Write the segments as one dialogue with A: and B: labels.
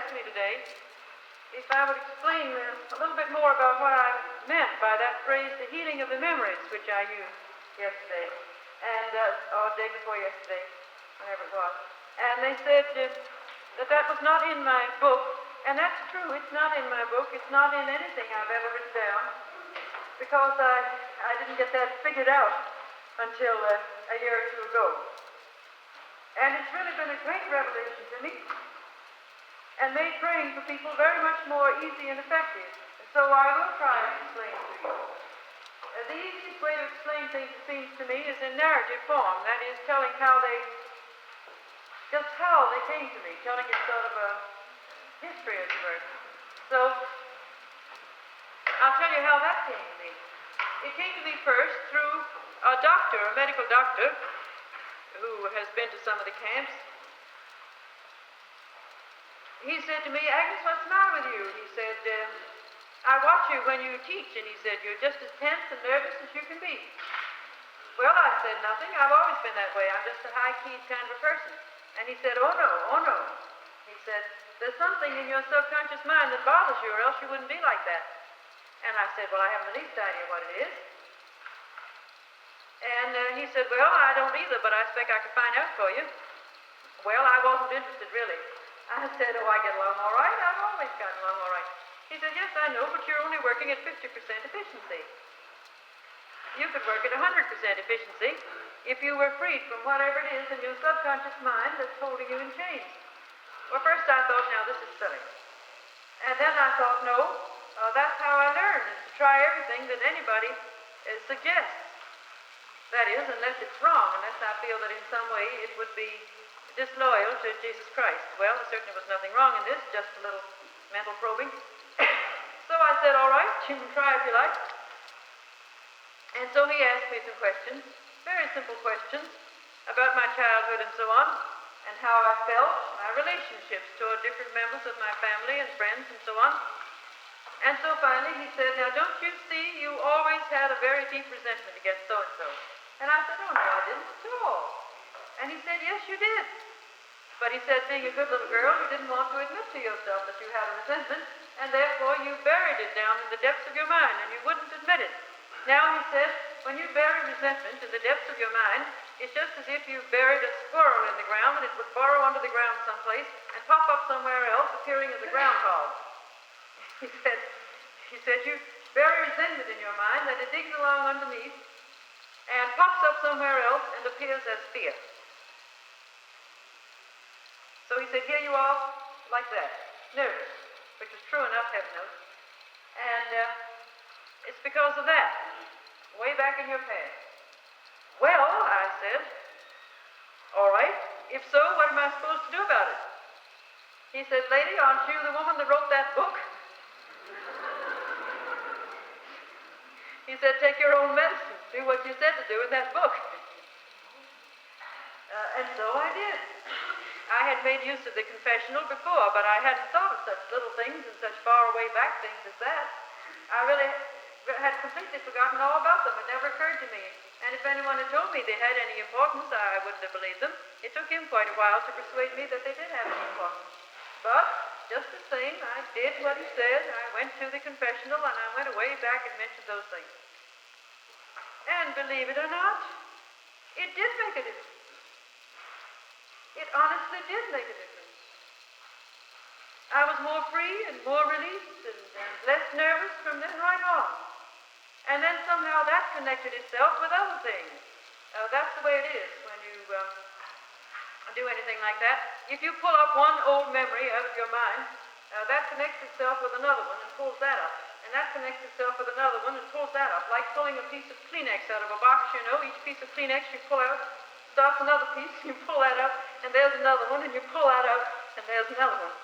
A: asked me today if I would explain a little bit more about what I meant by that phrase, the healing of the memories, which I used yesterday, or day before yesterday, whenever it was. And they said that was not in my book, and that's true. It's not in my book. It's not in anything I've ever written down, because I didn't get that figured out until a year or two ago. And it's really been a great revelation to me, and made praying for people very much more easy and effective. So I will try and explain to you. The easiest way to explain things, it seems to me, is in narrative form. That is, telling how they came to me, telling it sort of a history, as it were. So I'll tell you how that came to me. It came to me first through a doctor, a medical doctor, who has been to some of the camps. He said to me, "Agnes, what's the matter with you?" He said, "I watch you when you teach," and he said, "you're just as tense and nervous as you can be." Well, I said nothing. I've always been that way. I'm just a high-keyed kind of a person. And he said, oh no. He said, "There's something in your subconscious mind that bothers you, or else you wouldn't be like that." And I said, "Well, I haven't the least idea what it is." And he said, "Well, I don't either, but I expect I could find out for you." Well, I wasn't interested, really. I said, "Oh, I get along all right. I've always gotten along all right." He said, "Yes, I know, but you're only working at 50% efficiency. You could work at 100% efficiency if you were freed from whatever it is in your subconscious mind that's holding you in chains." Well, first I thought, now this is silly. And then I thought, no, that's how I learn, is to try everything that anybody suggests. That is, unless it's wrong, unless I feel that in some way it would be disloyal to Jesus Christ. Well, there certainly was nothing wrong in this, just a little mental probing. So I said, all right, you can try if you like. And so he asked me some questions, very simple questions, about my childhood and so on, and how I felt, my relationships toward different members of my family and friends and so on. And so finally he said, "Now don't you see, you always had a very deep resentment against so-and-so." And I said, "Oh, no, I didn't at all." And he said, "Yes, you did. But," he said, "being a good little girl, you didn't want to admit to yourself that you had a resentment, and therefore you buried it down in the depths of your mind, and you wouldn't admit it. Now," he said, "when you bury resentment in the depths of your mind, it's just as if you buried a squirrel in the ground, and it would burrow under the ground someplace and pop up somewhere else, appearing as a groundhog." He said, "You bury resentment in your mind, then it digs along underneath and pops up somewhere else and appears as fear." So he said, "Here you are, like that, nervous," which was true enough, heaven knows. And it's because of that, way back in your past. "Well," I said, "all right, if so, what am I supposed to do about it?" He said, "Lady, aren't you the woman that wrote that book?" He said, "Take your own medicine, do what you said to do in that book." And so I did. I had made use of the confessional before, but I hadn't thought of such little things and such far-away back things as that. I really had completely forgotten all about them. It never occurred to me. And if anyone had told me they had any importance, I wouldn't have believed them. It took him quite a while to persuade me that they did have any importance. But just the same, I did what he said. I went to the confessional, and I went way back and mentioned those things. And believe it or not, it did make a difference. It honestly did make a difference. I was more free and more released and less nervous from then right on. And then somehow that connected itself with other things. That's the way it is when you do anything like that. If you pull up one old memory out of your mind, that connects itself with another one and pulls that up. And that connects itself with another one and pulls that up. Like pulling a piece of Kleenex out of a box, you know. Each piece of Kleenex you pull out starts another piece, you pull that up, and there's another one, and you pull that out, and there's another one.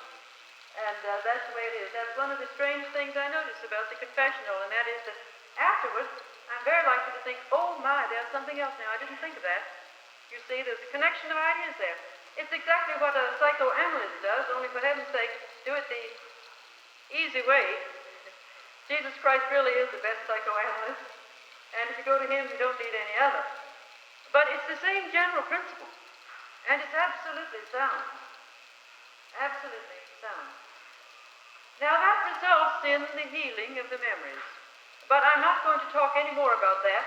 A: And that's the way it is. That's one of the strange things I notice about the confessional, and that is that afterwards, I'm very likely to think, oh my, there's something else now. I didn't think of that. You see, there's a connection of ideas there. It's exactly what a psychoanalyst does, only for heaven's sake, do it the easy way. Jesus Christ really is the best psychoanalyst, and if you go to him, you don't need any other. But it's the same general principle, and it's absolutely sound. Absolutely sound. Now that results in the healing of the memories. But I'm not going to talk any more about that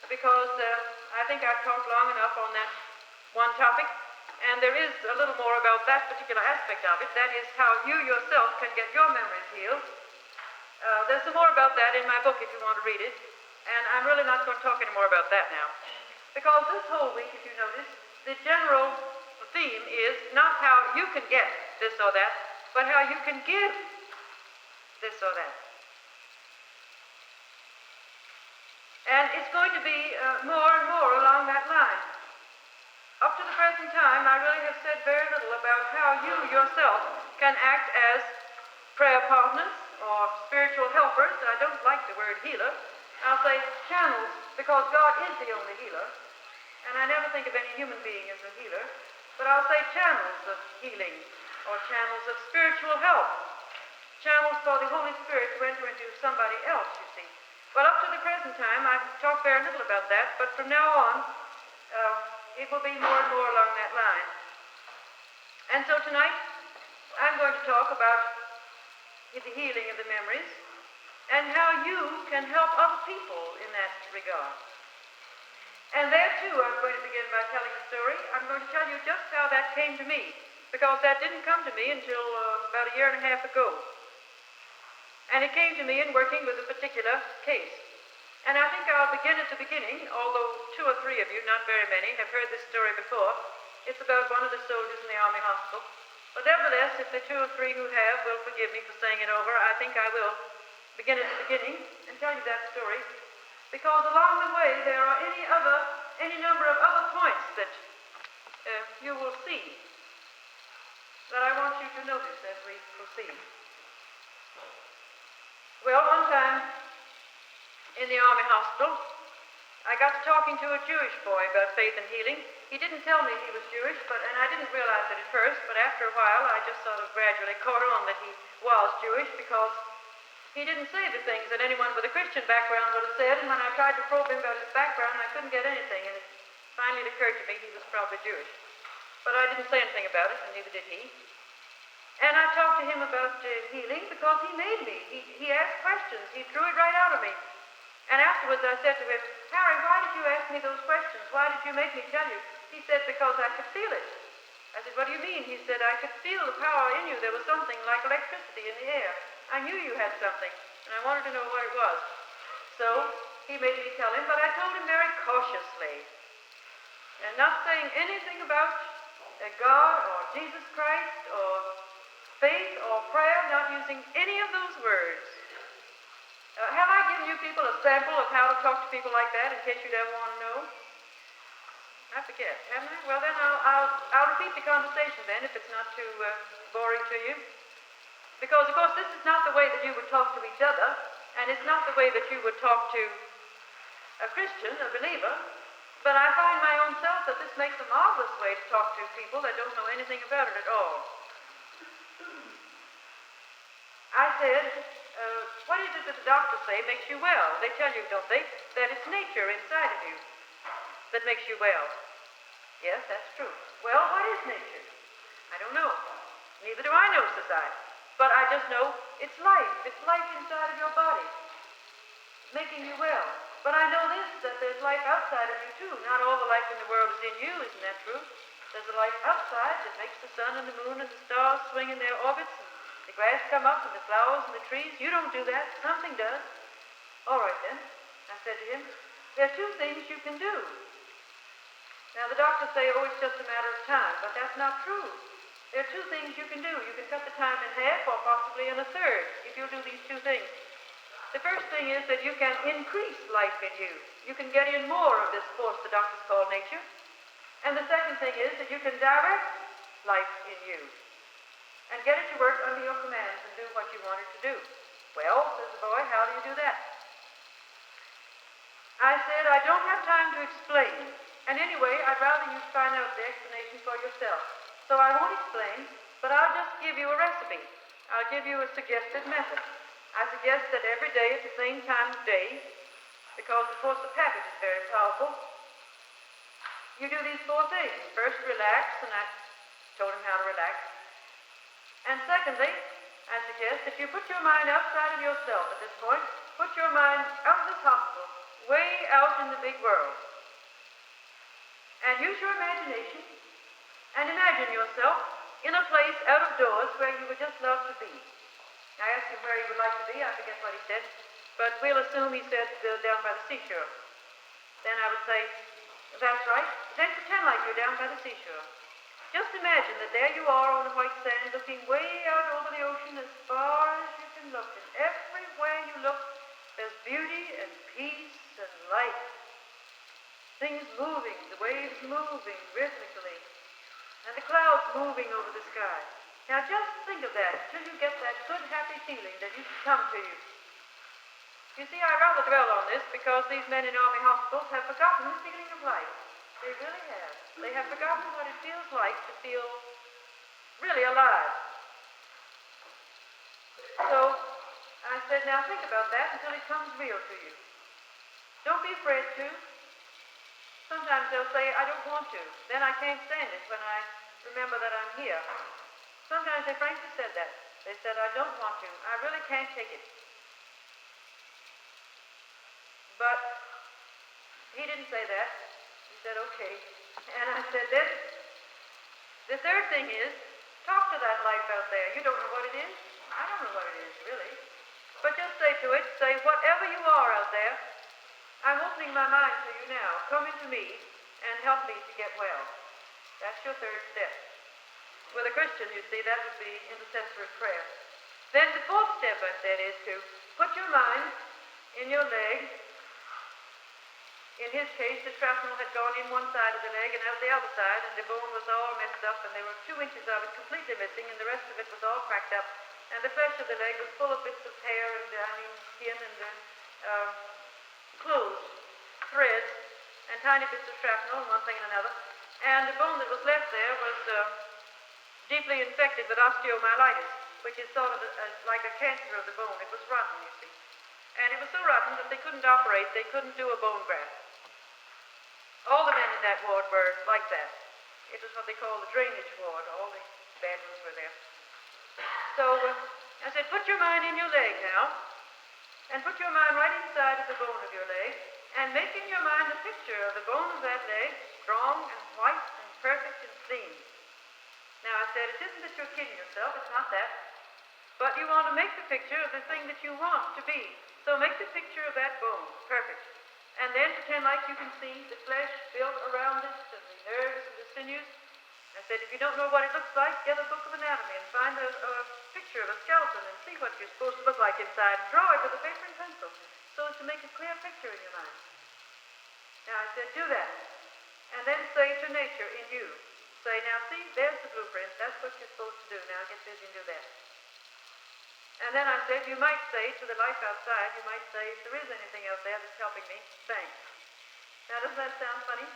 A: because I think I've talked long enough on that one topic, and there is a little more about that particular aspect of it. That is how you yourself can get your memories healed. There's some more about that in my book if you want to read it, and I'm really not going to talk any more about that now. Because this whole week, if you notice, the general theme is not how you can get this or that, but how you can give this or that. And it's going to be more and more along that line. Up to the present time, I really have said very little about how you yourself can act as prayer partners or spiritual helpers. I don't like the word healer. I'll say channels, because God is the only healer. And I never think of any human being as a healer. But I'll say channels of healing or channels of spiritual help. Channels for the Holy Spirit to enter into somebody else, you see. Well, up to the present time, I've talked very little about that, but from now on, it will be more and more along that line. And so tonight, I'm going to talk about the healing of the memories and how you can help other people in that regard. And there, too, I'm going to begin by telling a story. I'm going to tell you just how that came to me, because that didn't come to me until about a year and a half ago. And it came to me in working with a particular case. And I think I'll begin at the beginning, although 2 or 3 of you, not very many, have heard this story before. It's about one of the soldiers in the Army hospital. But nevertheless, if the 2 or 3 who have will forgive me for saying it over, I think I will begin at the beginning and tell you that story. Because along the way, there are any number of other points that you will see that I want you to notice as we proceed. Well, one time in the Army hospital, I got to talking to a Jewish boy about faith and healing. He didn't tell me he was Jewish, and I didn't realize it at first, but after a while I just sort of gradually caught on that he was Jewish, because he didn't say the things that anyone with a Christian background would have said, and when I tried to probe him about his background, I couldn't get anything, and it finally occurred to me he was probably Jewish. But I didn't say anything about it, and neither did he. And I talked to him about healing because he made me. He asked questions. He drew it right out of me. And afterwards I said to him, Harry, why did you ask me those questions? Why did you make me tell you? He said, because I could feel it. I said, what do you mean? He said, I could feel the power in you. There was something like electricity in the air. I knew you had something, and I wanted to know what it was. So he made me tell him, but I told him very cautiously, and not saying anything about God or Jesus Christ or faith or prayer, not using any of those words. Have I given you people a sample of how to talk to people like that in case you'd ever want to know? I forget, haven't I? Well, then I'll repeat the conversation then if it's not too boring to you. Because, of course, this is not the way that you would talk to each other, and it's not the way that you would talk to a Christian, a believer, but I find my own self that this makes a marvelous way to talk to people that don't know anything about it at all. I said, what is it that the doctors say makes you well? They tell you, don't they, that it's nature inside of you that makes you well. Yes, that's true. Well, what is nature? I don't know. Neither do I know, says I. But I just know it's life. It's life inside of your body, making you well. But I know this, that there's life outside of you too. Not all the life in the world is in you, isn't that true? There's a life outside that makes the sun and the moon and the stars swing in their orbits, and the grass come up and the flowers and the trees. You don't do that. Something does. All right then, I said to him, there are 2 things you can do. Now the doctors say, oh, it's just a matter of time, but that's not true. There are 2 things you can do. You can cut the time in half or possibly in a third if you'll do these 2 things. The first thing is that you can increase life in you. You can get in more of this force the doctors call nature. And the second thing is that you can direct life in you and get it to work under your commands and do what you want it to do. Well, says the boy, how do you do that? I said, I don't have time to explain. And anyway, I'd rather you find out the explanation for yourself. So I won't explain, but I'll just give you a recipe. I'll give you a suggested method. I suggest that every day at the same time of day, because of course the package is very powerful, you do these 4 things. First, relax, and I told him how to relax. And secondly, I suggest that you put your mind outside of yourself at this point. Put your mind out of this hospital, way out in the big world. And use your imagination and imagine yourself in a place out of doors where you would just love to be. I asked him where he would like to be. I forget what he said. But we'll assume he said down by the seashore. Then I would say, that's right. Then pretend like you're down by the seashore. Just imagine that there you are on the white sand looking way out over the ocean as far as you can look. And everywhere you look, there's beauty and peace and light. Things moving, the waves moving rhythmically, and the clouds moving over the sky. Now just think of that until you get that good, happy feeling that used to come to you. You see, I rather dwell on this because these men in army hospitals have forgotten the feeling of life. They really have. They have forgotten what it feels like to feel really alive. So I said, now think about that until it comes real to you. Don't be afraid to. Sometimes they'll say, I don't want to. Then I can't stand it when I remember that I'm here. Sometimes they frankly said that. They said, I don't want to. I really can't take it. But he didn't say that. He said, okay. And I said, then the third thing is, talk to that life out there. You don't know what it is? I don't know what it is, really. But just say to it, say, whatever you are out there, I'm opening my mind to you now. Come into me and help me to get well. That's your third step. With a Christian, you see, that would be intercessory prayer. Then the fourth step, I said, is to put your mind in your leg. In his case, the shrapnel had gone in one side of the leg and out the other side, and the bone was all messed up, and there were 2 inches of it completely missing, and the rest of it was all cracked up. And the flesh of the leg was full of bits of hair and skin and clothes, threads, and tiny bits of shrapnel, and one thing and another. And the bone that was left there was deeply infected with osteomyelitis, which is sort of like a cancer of the bone. It was rotten, you see. And it was so rotten that they couldn't operate. They couldn't do a bone graft. All the men in that ward were like that. It was what they call the drainage ward. All the bad ones were there. So I said, put your mind in your leg now, and put your mind right inside of the bone of your leg, and make in your mind a picture of the bone of that leg, strong and white and perfect and clean. Now I said, it isn't that you're kidding yourself, it's not that. But you want to make the picture of the thing that you want to be. So make the picture of that bone, perfect. And then pretend like you can see the flesh built around it, and the nerves and the sinews. I said, if you don't know what it looks like, get a book of anatomy and find a picture of a skeleton and see what you're supposed to look like inside, and draw it with a paper and pencil so as to make a clear picture in your mind. Now I said, do that. And then say to nature in you, say, now see, there's the blueprint. That's what you're supposed to do. Now get busy and do that. And then I said, you might say to the life outside, you might say, if there is anything out there that's helping me, thanks. Now doesn't that sound funny?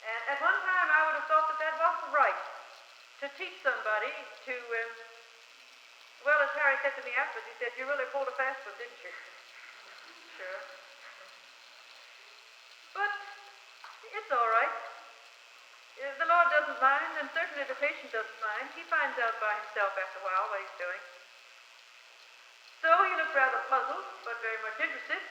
A: And at one time I would have thought that that wasn't right, to teach somebody to, well, as Harry said to me afterwards, he said, you really pulled a fast one, didn't you? Sure. But it's all right. The Lord doesn't mind, and certainly the patient doesn't mind. He finds out by himself after a while what he's doing. So he looked rather puzzled, but very much interested.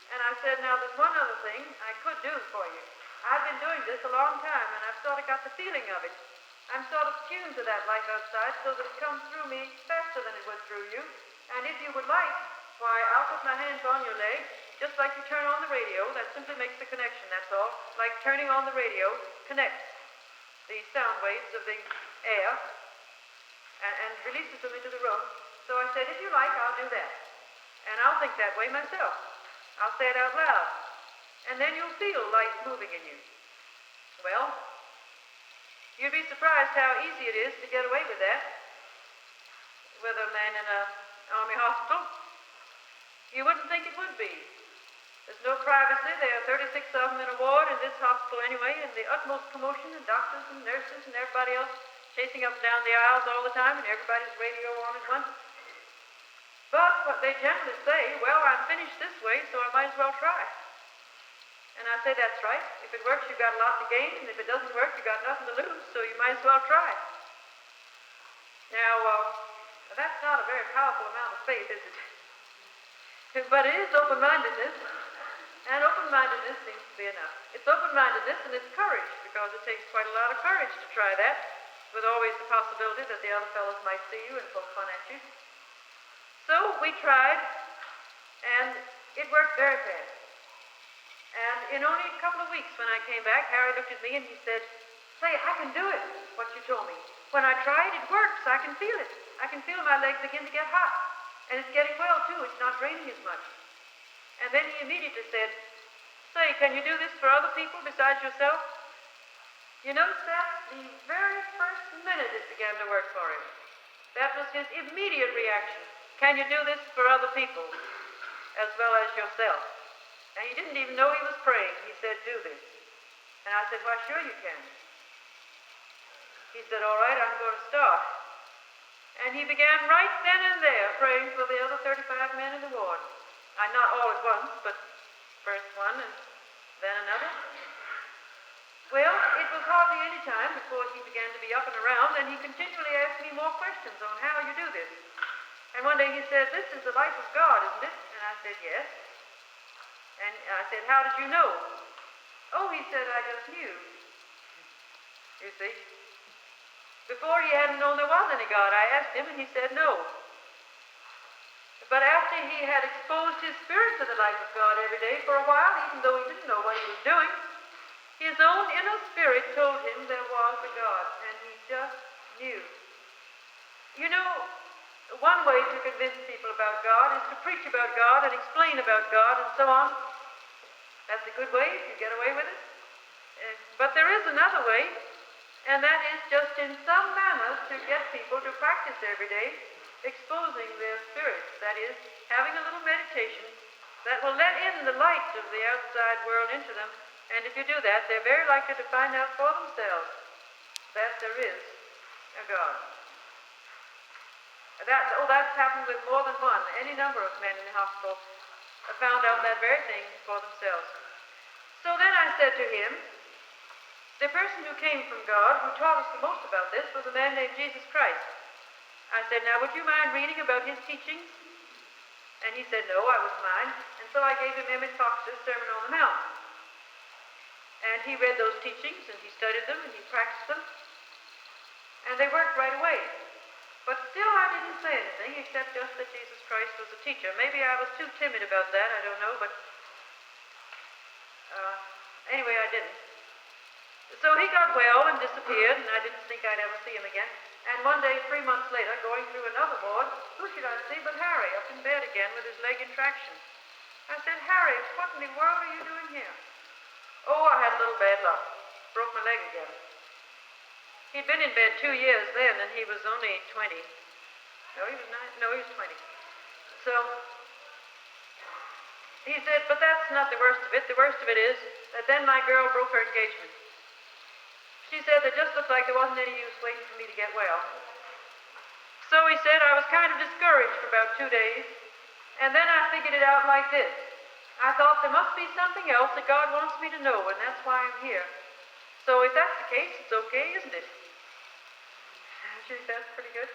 A: And I said, now there's one other thing I could do for you. I've been doing this a long time, and I've sort of got the feeling of it. I'm sort of tuned to that life outside so that it comes through me faster than it would through you. And if you would like, why, I'll put my hands on your leg, just like you turn on the radio. That simply makes the connection, that's all. Like turning on the radio connects the sound waves of the air and releases them into the room. So I said, if you like, I'll do that. And I'll think that way myself. I'll say it out loud. And then you'll feel life moving in you. Well, you'd be surprised how easy it is to get away with that with a man in an army hospital. You wouldn't think it would be. There's no privacy. There are 36 of them in a ward in this hospital anyway, and the utmost commotion, and doctors and nurses and everybody else chasing up and down the aisles all the time, and everybody's radio on at once. But what they generally say, well, I'm finished this way, so I might as well try. And I say, that's right. If it works, you've got a lot to gain, and if it doesn't work, you've got nothing to lose, so you might as well try. That's not a very powerful amount of faith, is it? But it is open-mindedness, and open-mindedness seems to be enough. It's open-mindedness and it's courage, because it takes quite a lot of courage to try that, with always the possibility that the other fellows might see you and poke fun at you. So we tried, and it worked very fast. And in only a couple of weeks when I came back, Harry looked at me and he said, "Say, I can do it, what you told me. When I try it, it works. I can feel it. I can feel my legs begin to get hot. And it's getting well, too. It's not raining as much." And then he immediately said, "Say, can you do this for other people besides yourself?" You notice that? The very first minute it began to work for him. That was his immediate reaction. Can you do this for other people as well as yourself? And he didn't even know he was praying. He said, "Do this." And I said, "Why, sure you can." He said, "All right, I'm going to start." And he began right then and there praying for the other 35 men in the ward. Not all at once, but first one and then another. Well, it was hardly any time before he began to be up and around, and he continually asked me more questions on how you do this. And one day he said, "This is the life of God, isn't it?" And I said, "Yes." And I said, "How did you know?" "Oh," he said, "I just knew." You see? Before he hadn't known there was any God. I asked him, and he said no. But after he had exposed his spirit to the life of God every day for a while, even though he didn't know what he was doing, his own inner spirit told him there was a God, and he just knew. You know, one way to convince people about God is to preach about God and explain about God and so on. That's a good way if you get away with it. But there is another way, and that is just in some manner to get people to practice every day exposing their spirits. That is, having a little meditation that will let in the light of the outside world into them. And if you do that, they're very likely to find out for themselves that there is a God. That's happened with more than one. Any number of men in the hospital have found out that very thing for themselves. So then I said to him, the person who came from God, who taught us the most about this, was a man named Jesus Christ. I said, "Now, would you mind reading about his teachings?" And he said, "No, I wouldn't mind." And so I gave him Emmett Fox's Sermon on the Mount. And he read those teachings, and he studied them, and he practiced them. And they worked right away. But still I didn't say anything, except just that Jesus Christ was a teacher. Maybe I was too timid about that, I don't know, but anyway, I didn't. So he got well and disappeared, and I didn't think I'd ever see him again. And one day, 3 months later, going through another ward, who should I see but Harry, up in bed again with his leg in traction. I said, "Harry, what in the world are you doing here?" "Oh, I had a little bad luck. Broke my leg again." He'd been in bed 2 years then, and he was only 20. No, he was 20. So he said, "But that's not the worst of it. The worst of it is that then my girl broke her engagement. She said it just looked like there wasn't any use waiting for me to get well." So he said, "I was kind of discouraged for about 2 days, and then I figured it out like this. I thought there must be something else that God wants me to know, and that's why I'm here. So if that's the case, it's okay, isn't it?" Gee, that's pretty good.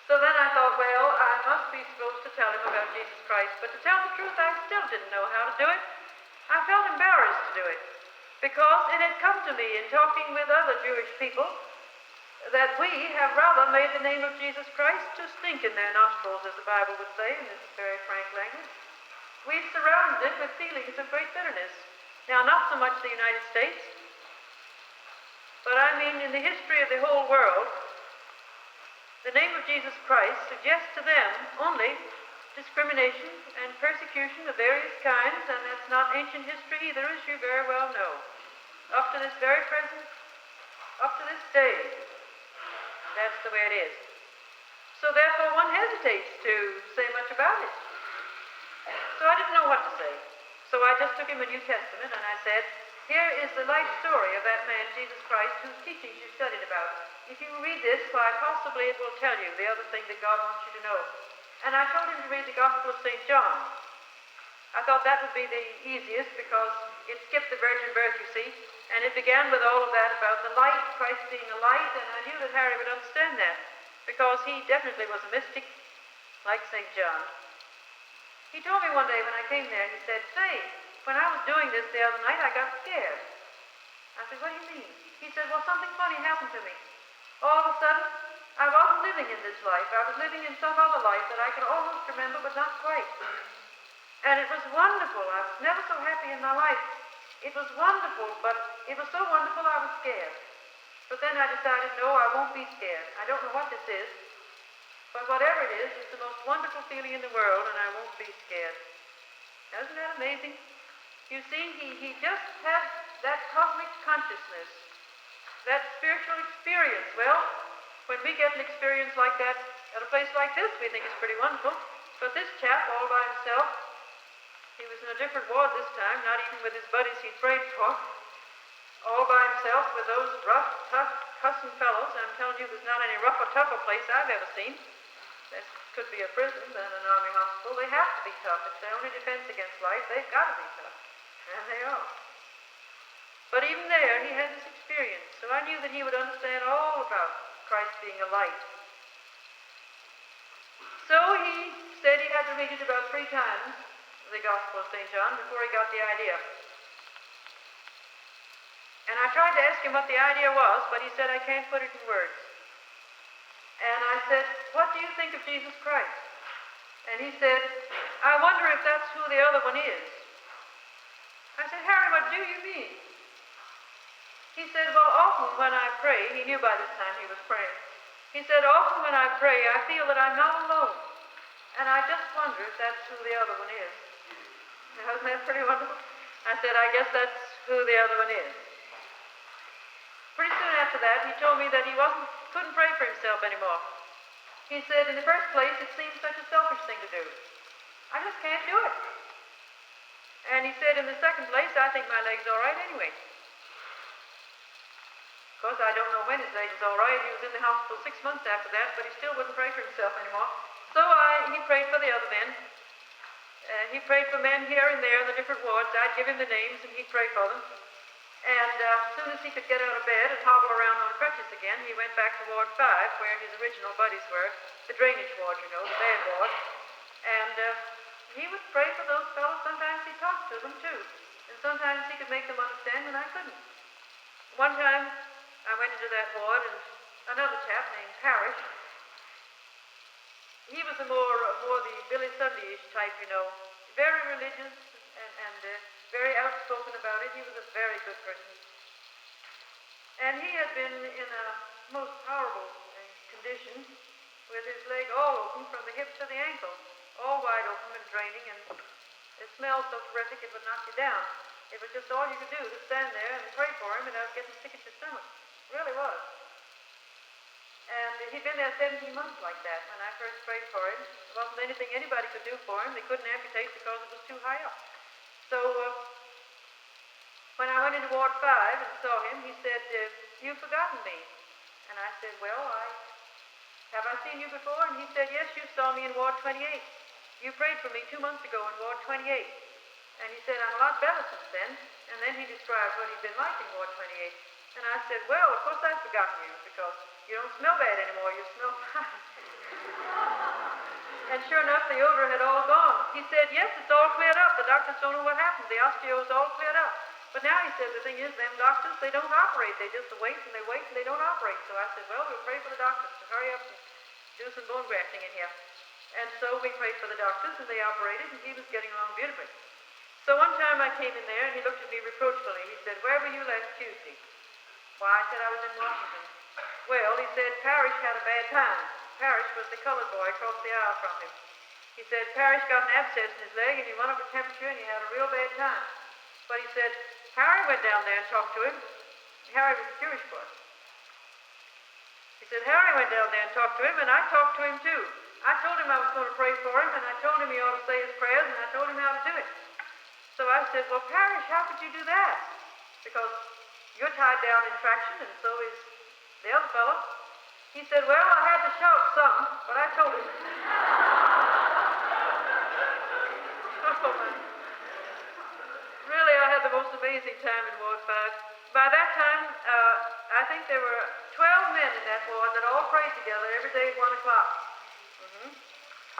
A: So then I thought, well, I must be supposed to tell him about Jesus Christ, but to tell the truth, I still didn't know how to do it. I felt embarrassed to do it, because it had come to me in talking with other Jewish people that we have rather made the name of Jesus Christ to stink in their nostrils, as the Bible would say in this very frank language. We've surrounded it with feelings of great bitterness. Now, not so much the United States, but I mean in the history of the whole world, the name of Jesus Christ suggests to them only discrimination and persecution of various kinds, and that's not ancient history either, as you very well know. Up to this very present, up to this day, that's the way it is. So therefore one hesitates to say much about it. So I didn't know what to say. So I just took him a New Testament and I said, "Here is the life story of that man, Jesus Christ, whose teachings you studied about. If you read this, why, possibly it will tell you the other thing that God wants you to know." And I told him to read the Gospel of St. John. I thought that would be the easiest because it skipped the virgin birth, you see, and it began with all of that about the light, Christ being a light, and I knew that Harry would understand that because he definitely was a mystic, like St. John. He told me one day when I came there, he said, "Say, when I was doing this the other night, I got scared." I said, "What do you mean?" He said, "Well, something funny happened to me. All of a sudden, I wasn't living in this life. I was living in some other life that I could almost remember, but not quite. And it was wonderful. I was never so happy in my life. It was wonderful, but it was so wonderful I was scared. But then I decided, no, I won't be scared. I don't know what this is, but whatever it is, it's the most wonderful feeling in the world, and I won't be scared." Isn't that amazing? You see, he just had that cosmic consciousness, that spiritual experience. Well, when we get an experience like that at a place like this, we think it's pretty wonderful. But this chap, all by himself, he was in a different ward this time, not even with his buddies he prayed for, all by himself with those rough, tough, cussing fellows. I'm telling you, there's not any rougher, tougher place I've ever seen. This could be a prison than an army hospital. They have to be tough. It's their only defense against life. They've got to be tough. And they are. But even there, he had this experience. So I knew that he would understand all about Christ being a light. So he said he had to read it about 3 times, the Gospel of St. John, before he got the idea. And I tried to ask him what the idea was, but he said, "I can't put it in words." And I said, "What do you think of Jesus Christ?" And he said, "I wonder if that's who the other one is." I said, "Harry, what do you mean?" He said, "Well, often when I pray," he knew by this time he was praying, he said, "often when I pray, I feel that I'm not alone. And I just wonder if that's who the other one is." Wasn't that pretty wonderful? I said, "I guess that's who the other one is." Pretty soon after that, he told me that he couldn't pray for himself anymore. He said, "In the first place, it seems such a selfish thing to do. I just can't do it. And he said, in the second place, I think my leg's all right anyway." Of course, I don't know when his leg was all right. He was in the hospital 6 months after that, but he still wouldn't pray for himself anymore. So he prayed for the other men. He prayed for men here and there in the different wards. I'd give him the names, and he'd pray for them. And as soon as he could get out of bed and hobble around on crutches again, he went back to Ward 5, where his original buddies were, the drainage ward, you know, the bad ward. And he would pray for those fellows. Sometimes he talked to them, too. And sometimes he could make them understand, and I couldn't. One time, I went into that ward, and another chap named Parrish, he was more the Billy Sunday-ish type, you know, very religious and very outspoken about it. He was a very good person. And he had been in a most horrible condition with his leg all open from the hip to the ankle, all wide open and draining, and it smelled so terrific it would knock you down. It was just all you could do to stand there and pray for him, and I was getting sick at your stomach. It really was. And he'd been there 17 months like that when I first prayed for him. There wasn't anything anybody could do for him. They couldn't amputate because it was too high up. So when I went into Ward 5 and saw him, he said, "You've forgotten me." And I said, "Well, have I seen you before?" And he said, "Yes, you saw me in Ward 28. You prayed for me 2 months ago in Ward 28. And he said, "I'm a lot better since then." And then he described what he'd been like in Ward 28. And I said, "Well, of course I've forgotten you, because you don't smell bad anymore. You smell fine." And sure enough, the odor had all gone. He said, "Yes, it's all cleared up. The doctors don't know what happened. The osteo's all cleared up. But now," he said, "the thing is, them doctors, they don't operate. They just wait and they don't operate." So I said, "Well, we'll pray for the doctors to hurry up and do some bone grafting in here." And so we prayed for the doctors, and they operated, and he was getting along beautifully. So one time I came in there, and he looked at me reproachfully. He said, "Where were you last Tuesday?" Why, I said I was in Washington. Well, he said, Parrish had a bad time. Parrish was the colored boy across the aisle from him. He said Parrish got an abscess in his leg, and he went up with temperature, and he had a real bad time. But he said, Harry went down there and talked to him. Harry was a Jewish boy. He said, Harry went down there and talked to him, and I talked to him too. I told him I was going to pray for him, and I told him he ought to say his prayers, and I told him how to do it. So I said, well, Parrish, how could you do that? Because you're tied down in traction, and so is the other fellow. He said, well, I had to shout some, but I told him. Really, I had the most amazing time in Ward 5. By that time, I think there were 12 men in that ward that all prayed together every day at 1 o'clock.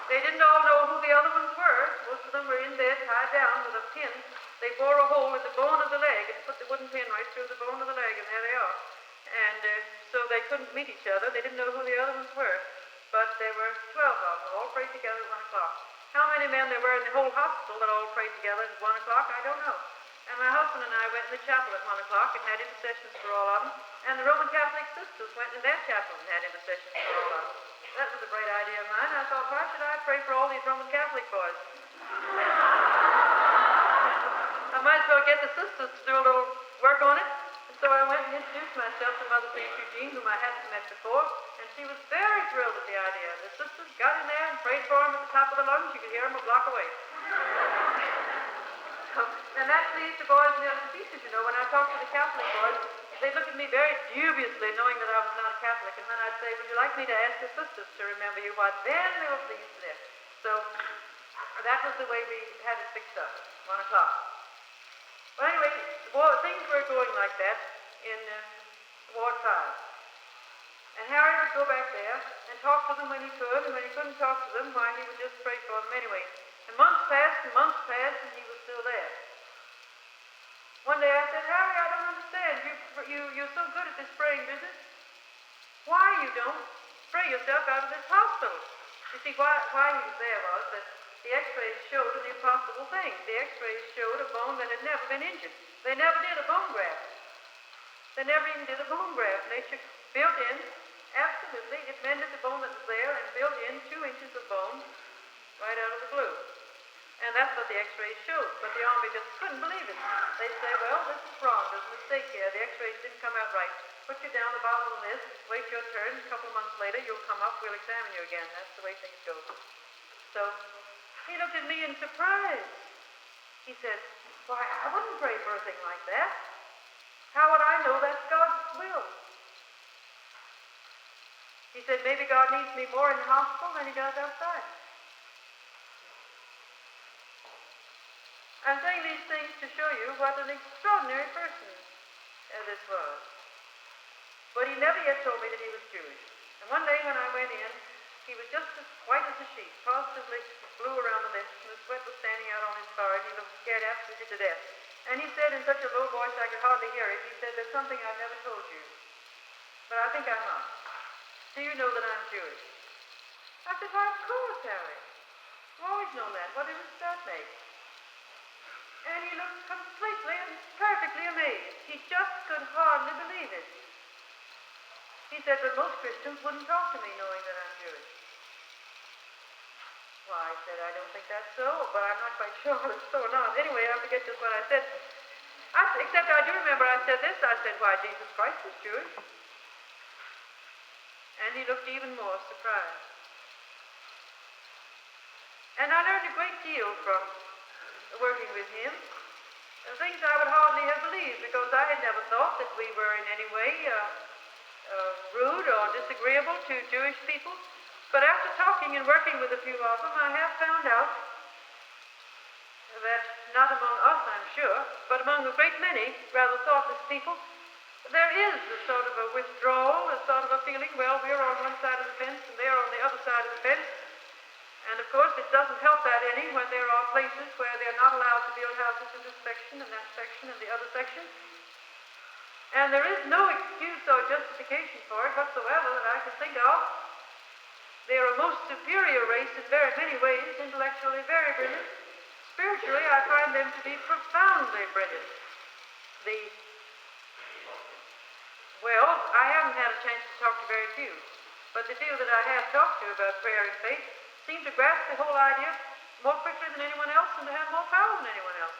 A: They didn't all know who the other ones were. Most of them were in bed, tied down with a pin. They bore a hole in the bone of the leg and put the wooden pin right through the bone of the leg, and there they are. And so they couldn't meet each other. They didn't know who the other ones were. But there were 12 of them, all prayed together at 1 o'clock. How many men there were in the whole hospital that all prayed together at 1 o'clock, I don't know. And my husband and I went in the chapel at 1 o'clock and had intercessions for all of them. And the Roman Catholic sisters went in their chapel and had intercessions for all of them. That was a bright idea of mine. I thought, why should I pray for all these Roman Catholic boys? I might as well get the sisters to do a little work on it. And so I went and introduced myself to Mother St. Eugene, whom I hadn't met before, and she was very thrilled at the idea. The sisters got in there and prayed for him at the top of the lungs. You could hear him a block away. And that pleased the boys in the other species, you know. When I talked to the Catholic boys, they looked at me very dubiously, knowing that I was not a Catholic. And then I'd say, would you like me to ask the sisters to remember you? Why, then they were pleased to death. So that was the way we had it fixed up, 1 o'clock. Well, anyway, things were going like that in Ward 5. And Harry would go back there and talk to them when he could, and when he couldn't talk to them, why, he would just pray for them anyway. And months passed, and he was still there. One day I said, Harry, I don't understand. You're so good at this praying business. Why you don't pray yourself out of this hospital? You see, why he was there was that the x-rays showed an impossible thing. The x-rays showed a bone that had never been injured. They never did a bone graft. They never even did a bone graft. Nature built in, absolutely, it mended the bone that was there and built in 2 inches of bone right out of the glue. And that's what the x-rays showed. But the Army just couldn't believe it. They'd say, well, this is wrong. There's a mistake here. The x-rays didn't come out right. Put you down the bottom of the list. Wait your turn. A couple of months later, you'll come up. We'll examine you again. That's the way things go. So he looked at me in surprise. He said, why, I wouldn't pray for a thing like that. How would I know that's God's will? He said, maybe God needs me more in the hospital than he does outside. I'm saying these things to show you what an extraordinary person this was. But he never yet told me that he was Jewish. And one day when I went in, he was just as white as a sheet, positively blue around the lips, and the sweat was standing out on his forehead. He looked scared absolutely to death. And he said in such a low voice I could hardly hear it, he said, there's something I've never told you, but I think I must. Do you know that I'm Jewish? I said, why, of course, Harry. I've always known that. What difference does that make? And he looked completely and perfectly amazed. He just could hardly believe it. He said, but most Christians wouldn't talk to me knowing that I'm Jewish. Why, I said, I don't think that's so, but I'm not quite sure if it's so or not. Anyway, I forget just what I said. Except I do remember I said this. I said, why, Jesus Christ was Jewish. And he looked even more surprised. And I learned a great deal from working with him. Things I would hardly have believed, because I had never thought that we were in any way rude or disagreeable to Jewish people. But after talking and working with a few of them, I have found out that, not among us, I'm sure, but among a great many rather thoughtless people, there is a sort of a withdrawal, a sort of a feeling, well, we're on one side of the fence and they're on the other side of the fence. And of course, it doesn't help that any when there are places where they're not allowed to build houses in this section and that section and the other section. And there is no excuse or justification for it whatsoever that I can think of. They are a most superior race in very many ways, intellectually very brilliant. Spiritually, I find them to be profoundly brilliant. Well, I haven't had a chance to talk to very few, but the few that I have talked to about prayer and faith seem to grasp the whole idea more quickly than anyone else and to have more power than anyone else.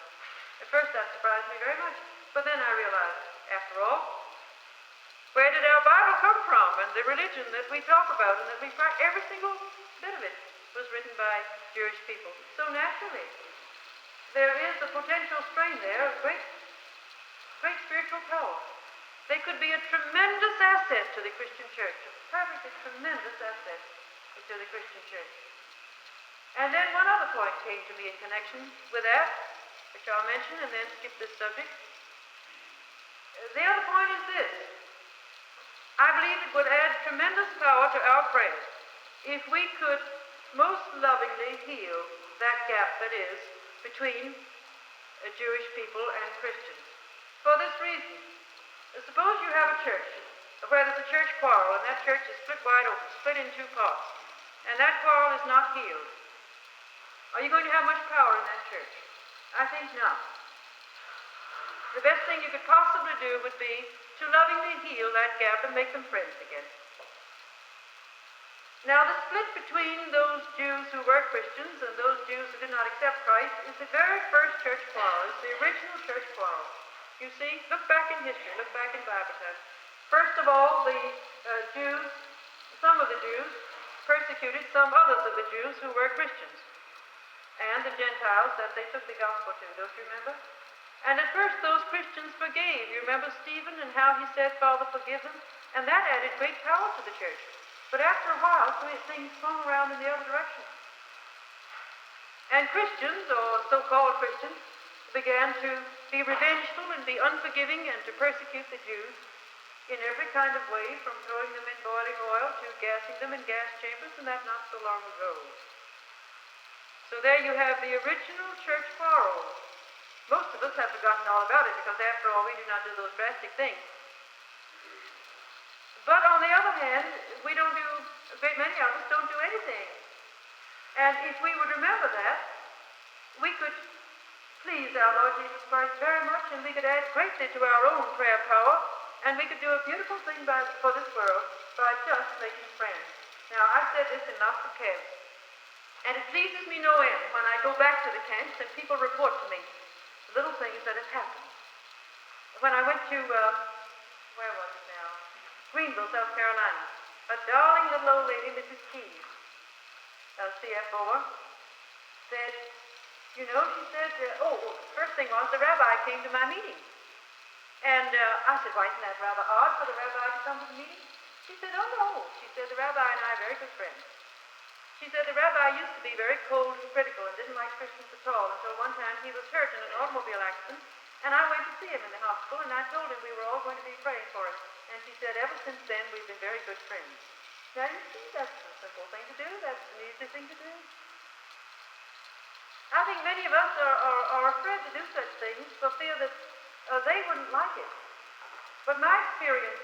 A: At first that surprised me very much, but then I realized, after all, where did our Bible come from, and the religion that we talk about and that we practice, every single bit of it was written by Jewish people. So naturally, there is a potential strain there of great spiritual power. They could be a tremendous asset to the Christian church, a perfectly tremendous asset to the Christian church. And then one other point came to me in connection with that, which I'll mention and then skip this subject. The other point is this. I believe it would add tremendous power to our prayers if we could most lovingly heal that gap that is between Jewish people and Christians. For this reason, suppose you have a church where there's a church quarrel, and that church is split wide open, split in two parts, and that quarrel is not healed. Are you going to have much power in that church? I think not. The best thing you could possibly do would be to lovingly heal that gap and make them friends again. Now, the split between those Jews who were Christians and those Jews who did not accept Christ is the very first church quarrel. It's the original church quarrel. You see, look back in history, look back in Bible times. First of all, the Jews, some of the Jews, persecuted some others of the Jews who were Christians, and the Gentiles that they took the gospel to. Don't you remember? And at first, those Christians forgave. You remember Stephen and how he said, Father, forgive them? And that added great power to the church. But after a while, things swung around in the other direction. And Christians, or so-called Christians, began to be revengeful and be unforgiving and to persecute the Jews in every kind of way, from throwing them in boiling oil to gassing them in gas chambers, and that not so long ago. So there you have the original church quarrel. Most of us have forgotten all about it because, after all, we do not do those drastic things. But on the other hand, a great many of us don't do anything. And if we would remember that, we could please our Lord Jesus Christ very much, and we could add greatly to our own prayer power, and we could do a beautiful thing for this world by just making friends. Now, I've said this in lots of camps, and it pleases me no end when I go back to the camps and people report to me the little things that have happened. When I went to, where was it now? Greenville, South Carolina. A darling little old lady, Mrs. Keyes, CFO, said, she said, first thing was the rabbi came to my meeting. And I said, why, isn't that rather odd for the rabbi to come to the meeting? She said, oh, no. She said, the rabbi and I are very good friends. She said, the rabbi used to be very cold and critical and didn't like Christians at all until one time he was hurt in an automobile accident, and I went to see him in the hospital, and I told him we were all going to be praying for him. And she said, ever since then, we've been very good friends. Now, you see, that's a simple thing to do. That's an easy thing to do. I think many of us are afraid to do such things for fear that they wouldn't like it. But my experience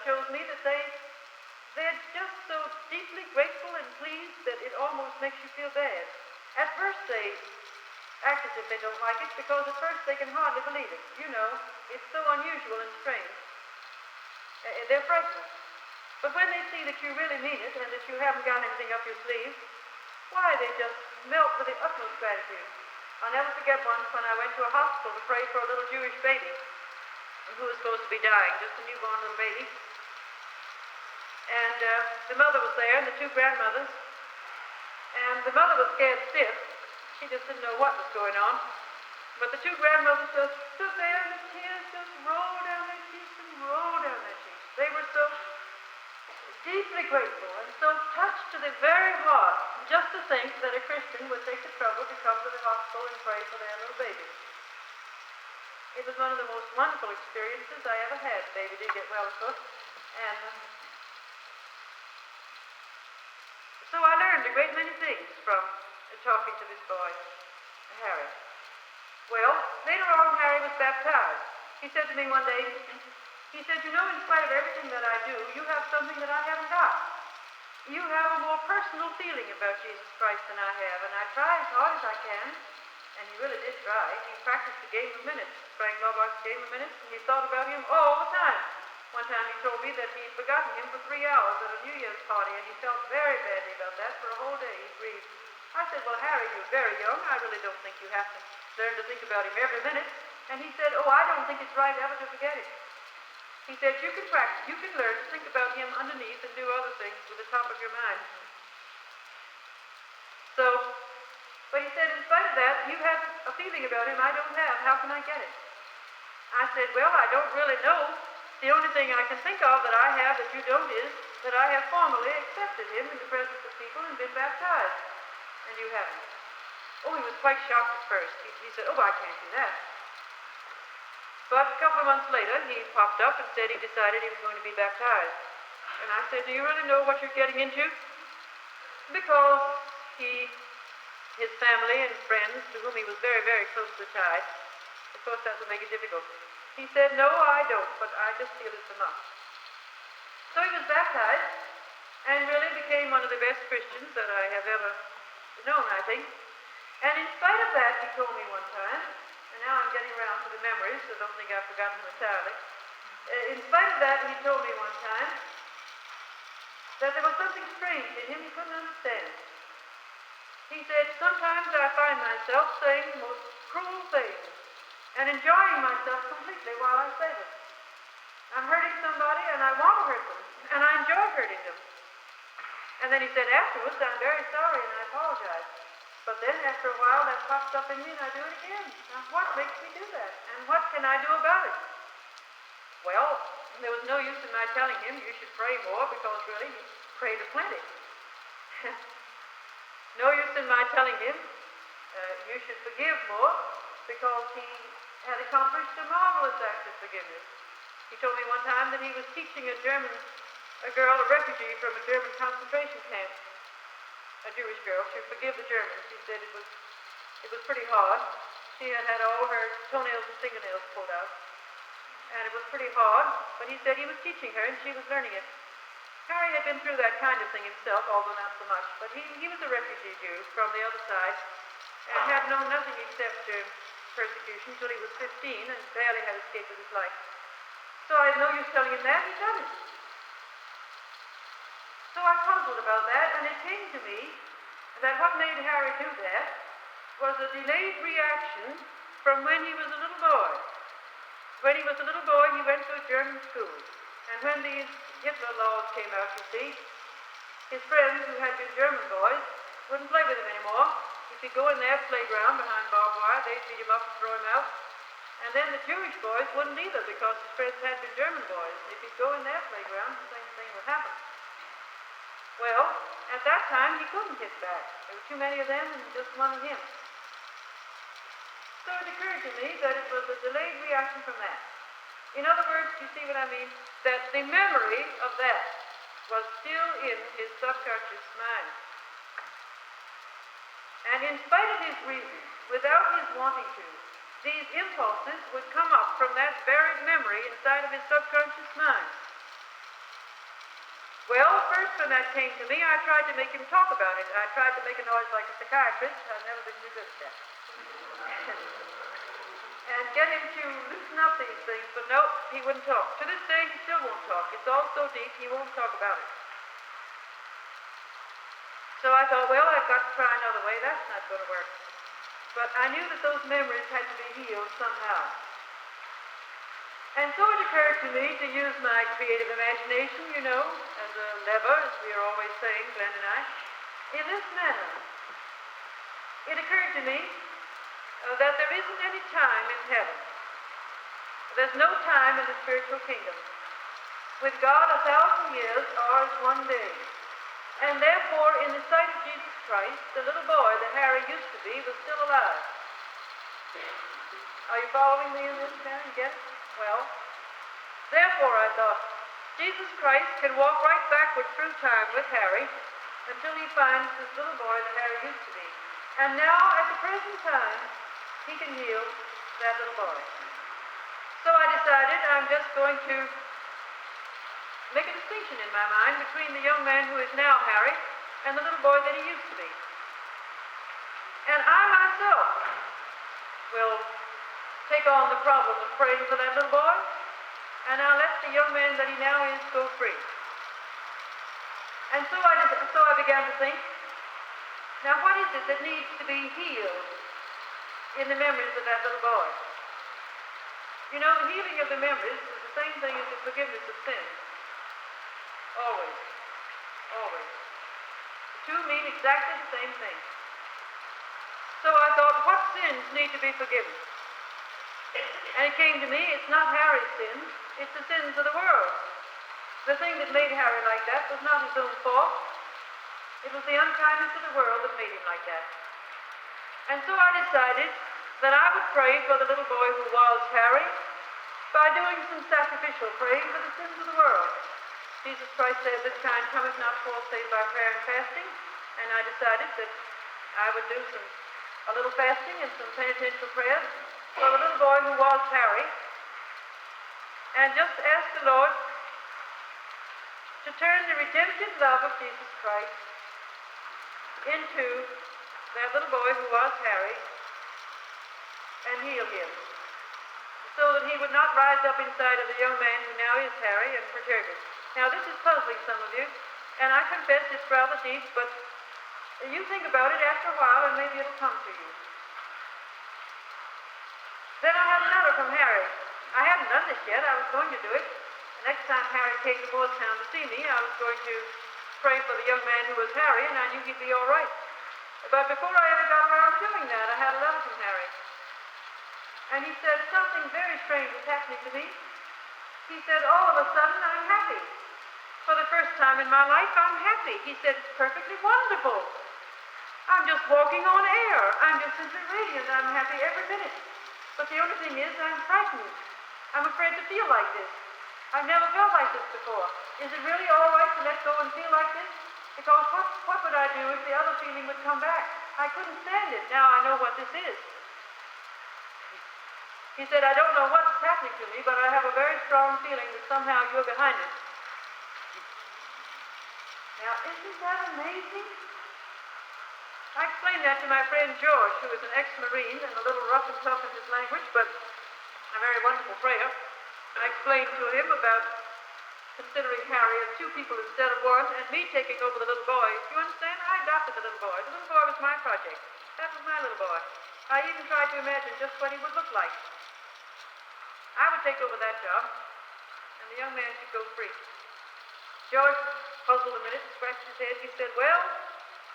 A: shows me that they're just so deeply grateful and pleased that it almost makes you feel bad. At first, they act as if they don't like it, because at first they can hardly believe it. It's so unusual and strange. They're frightened. But when they see that you really mean it and that you haven't got anything up your sleeve, why, they just melt with the utmost gratitude. I'll never forget once when I went to a hospital to pray for a little Jewish baby who was supposed to be dying, just a newborn little baby. And the mother was there, and the two grandmothers. And the mother was scared stiff. She just didn't know what was going on. But the two grandmothers just stood there, and the tears just rolled down their cheeks and rolled down their cheeks. They were so deeply grateful and so touched to the very heart just to think that a Christian would take the trouble to come to the hospital and pray for their little baby. It was one of the most wonderful experiences I ever had. The baby did get well, of course. And so I learned a great many things from talking to this boy, Harry. Well, later on, Harry was baptized. He said to me one day, he said, in spite of everything that I do, you have something that I haven't got. You have a more personal feeling about Jesus Christ than I have, and I try as hard as I can, and he really did try. He practiced the game of minutes, Frank Laubach's game of minutes, and he thought about him all the time. One time he told me that he'd forgotten him for 3 hours at a New Year's party, and he felt very badly about that. For a whole day he grieved. I said, well, Harry, you're very young. I really don't think you have to learn to think about him every minute. And he said, I don't think it's right ever to forget it. He said, you can practice, you can learn to think about him underneath and do other things with the top of your mind. But he said, in spite of that, you have a feeling about him I don't have. How can I get it? I said, well, I don't really know. The only thing I can think of that I have that you don't is that I have formally accepted him in the presence of people and been baptized. And you haven't. He was quite shocked at first. He said, I can't do that. But a couple of months later, he popped up and said he decided he was going to be baptized. And I said, do you really know what you're getting into? Because his family and friends, to whom he was very, very closely tied, of course that would make it difficult. He said, no, I don't, but I just feel it's a must. So he was baptized and really became one of the best Christians that I have ever known, I think. And in spite of that, he told me one time, and now I'm getting around to the memories, so don't think I've forgotten them entirely. In spite of that, he told me one time that there was something strange in him he couldn't understand. He said, sometimes I find myself saying the most cruel things and enjoying myself completely while I say them. I'm hurting somebody and I want to hurt them, and I enjoy hurting them. And then he said, afterwards, I'm very sorry and I apologize. But then after a while that pops up in me and I do it again. Now what makes me do that? And what can I do about it? Well, there was no use in my telling him you should pray more, because really he prayed aplenty. No use in my telling him you should forgive more, because he had accomplished a marvelous act of forgiveness. He told me one time that he was teaching a girl, a refugee from a German concentration camp, a Jewish girl, to forgive the Germans. He said it was pretty hard. She had had all her toenails and fingernails pulled out, and it was pretty hard, but he said he was teaching her and she was learning it. Harry had been through that kind of thing himself, although not so much, but he was a refugee Jew from the other side and had known nothing except persecution till he was 15 and barely had escaped with his life. So I had no use telling him that. He done it. So I puzzled about that, and it came to me that what made Harry do that was a delayed reaction from when he was a little boy. When he was a little boy, he went to a German school, and when these Hitler laws came out, you see, his friends who had been German boys wouldn't play with him anymore. If he'd go in their playground behind barbed wire, they'd beat him up and throw him out. And then the Jewish boys wouldn't either, because his friends had been German boys. If he'd go in their playground, the same thing would happen. Well, at that time, he couldn't hit back. There were too many of them and just one of him. So it occurred to me that it was a delayed reaction from that. In other words, you see what I mean? That the memory of that was still in his subconscious mind. And in spite of his reason, without his wanting to, these impulses would come up from that buried memory inside of his subconscious mind. Well, first when that came to me, I tried to make him talk about it. I tried to make a noise like a psychiatrist. I've never been too good at that. And get him to loosen up these things, but no, he wouldn't talk. To this day, he still won't talk. It's all so deep, he won't talk about it. So I thought, well, I've got to try another way. That's not going to work. But I knew that those memories had to be healed somehow. And so it occurred to me to use my creative imagination, you know, as a lever, as we are always saying, Glenn and I, in this manner. It occurred to me that there isn't any time in heaven. There's no time in the spiritual kingdom. With God, 1,000 years are as one day. And therefore, in the sight of Jesus Christ, the little boy that Harry used to be was still alive. Are you following me in this, Karen? Yes? Well, therefore, I thought, Jesus Christ can walk right backward through time with Harry until he finds this little boy that Harry used to be. And now, at the present time, he can heal that little boy. So I decided I'm just going to make a distinction in my mind between the young man who is now Harry and the little boy that he used to be. And I myself will take on the problem of praying for that little boy, and I'll let the young man that he now is go free. And so I began to think, now what is it that needs to be healed in the memories of that little boy? You know, the healing of the memories is the same thing as the forgiveness of sins. Always. Always. The two mean exactly the same thing. So I thought, what sins need to be forgiven? And it came to me, it's not Harry's sins, it's the sins of the world. The thing that made Harry like that was not his own fault. It was the unkindness of the world that made him like that. And so I decided that I would pray for the little boy who was Harry, by doing some sacrificial praying for the sins of the world. Jesus Christ said, "This kind cometh not forth save by prayer and fasting," and I decided that I would do a little fasting and some penitential prayers for the little boy who was Harry, and just ask the Lord to turn the redemptive love of Jesus Christ into that little boy who was Harry and heal him, so that he would not rise up inside of the young man who now is Harry and perturb him. Now, this is puzzling some of you, and I confess it's rather deep, but you think about it after a while, and maybe it'll come to you. Then I had another from Harry. I hadn't done this yet. I was going to do it. The next time Harry came to Moorestown to see me, I was going to pray for the young man who was Harry, and I knew he'd be all right. But before I ever got around to doing that, I had a letter from Harry. And he said, something very strange was happening to me. He said, all of a sudden, I'm happy. For the first time in my life, I'm happy. He said, it's perfectly wonderful. I'm just walking on air. I'm just simply radiant. I'm happy every minute. But the only thing is, I'm frightened. I'm afraid to feel like this. I've never felt like this before. Is it really all right to let go and feel like this? Because what would I do if the other feeling would come back? I couldn't stand it. Now I know what this is. He said, I don't know what's happening to me, but I have a very strong feeling that somehow you're behind it. Now, isn't that amazing? I explained that to my friend George, who is an ex-Marine and a little rough and tough in his language, but a very wonderful prayer. I explained to him about considering Harry as two people instead of one, and me taking over the little boy. You understand? I adopted the little boy. The little boy was my project. That was my little boy. I even tried to imagine just what he would look like. I would take over that job, and the young man should go free. George puzzled a minute, scratched his head. He said, well,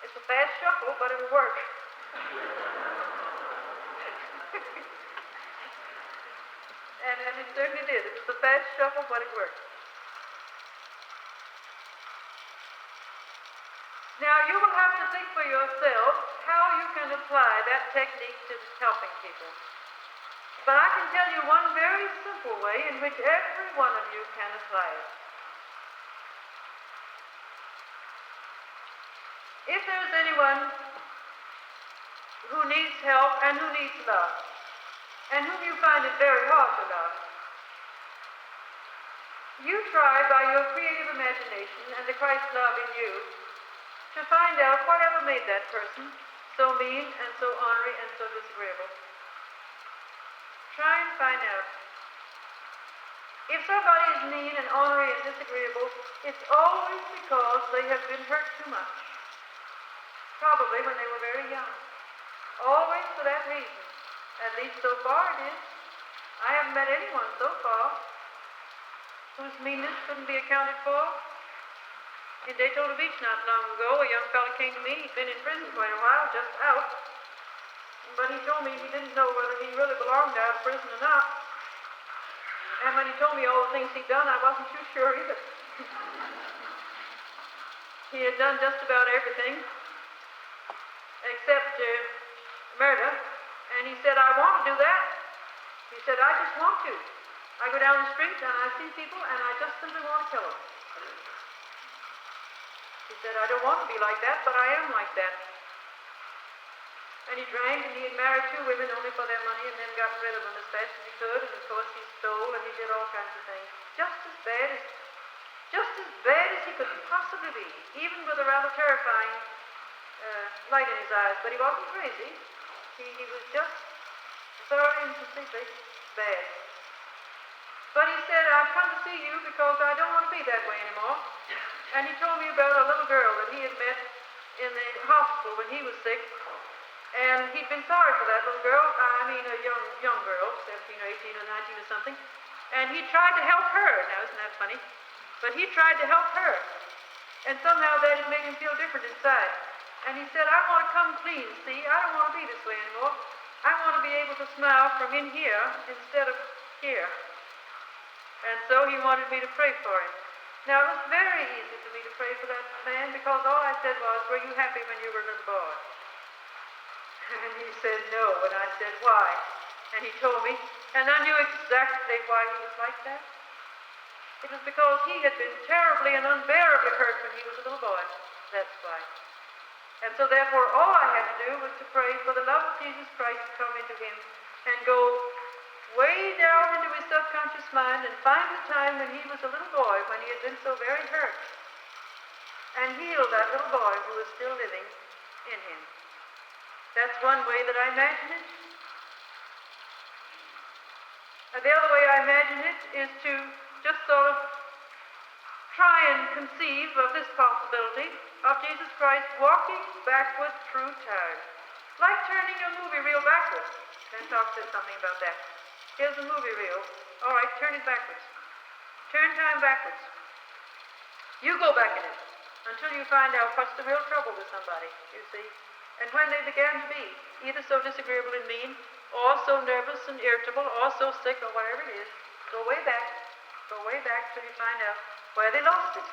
A: it's a fast shuffle, but it'll work. and it certainly did. It was a fast shuffle, but it worked. Now, you will have to think for yourself how you can apply that technique to helping people. But I can tell you one very simple way in which every one of you can apply it. If there's anyone who needs help and who needs love, and whom you find it very hard to love, you try by your creative imagination and the Christ love in you to find out whatever made that person so mean and so ornery and so disagreeable. Try and find out. If somebody is mean and ornery and disagreeable, it's always because they have been hurt too much. Probably when they were very young. Always for that reason. At least so far it is. I haven't met anyone so far whose meanness couldn't be accounted for. In Daytona Beach not long ago, a young fellow came to me. He'd been in prison quite a while, just out. But he told me he didn't know whether he really belonged out of prison or not. And when he told me all the things he'd done, I wasn't too sure either. He had done just about everything except murder. And he said, I want to do that. He said, I just want to. I go down the street and I see people and I just simply want to kill them. He said, I don't want to be like that, but I am like that. And he drank, and he had married 2 women only for their money, and then got rid of them as fast as he could, and of course he stole, and he did all kinds of things. Just as bad as he could possibly be, even with a rather terrifying light in his eyes. But he wasn't crazy. He was just thoroughly and completely bad. But he said, I've come to see you because I don't want to be that way anymore. And he told me about a little girl that he had met in the hospital when he was sick. And he'd been sorry for that little girl, a young girl, 17 or 18 or 19 or something. And he tried to help her. Now, isn't that funny? But he tried to help her. And somehow that had made him feel different inside. And he said, I want to come clean, see? I don't want to be this way anymore. I want to be able to smile from in here instead of here. And so he wanted me to pray for him. Now, it was very easy for me to pray for that man because all I said was, were you happy when you were a little boy? And he said, no. And I said, why? And he told me, and I knew exactly why he was like that. It was because he had been terribly and unbearably hurt when he was a little boy. That's why. And so therefore all I had to do was to pray for the love of Jesus Christ to come into him and go way down into his subconscious mind and find the time when he was a little boy, when he had been so very hurt, and heal that little boy who is still living in him. That's one way that I imagine it. The other way I imagine it is to just sort of try and conceive of this possibility of Jesus Christ walking backward through time, like turning a movie reel backwards. Then talk said something about that. Here's a movie reel. All right, turn it backwards. Turn time backwards. You go back in it until you find out what's the real trouble with somebody, you see. And when they began to be either so disagreeable and mean, or so nervous and irritable, or so sick, or whatever it is, go way back till you find out where they lost it.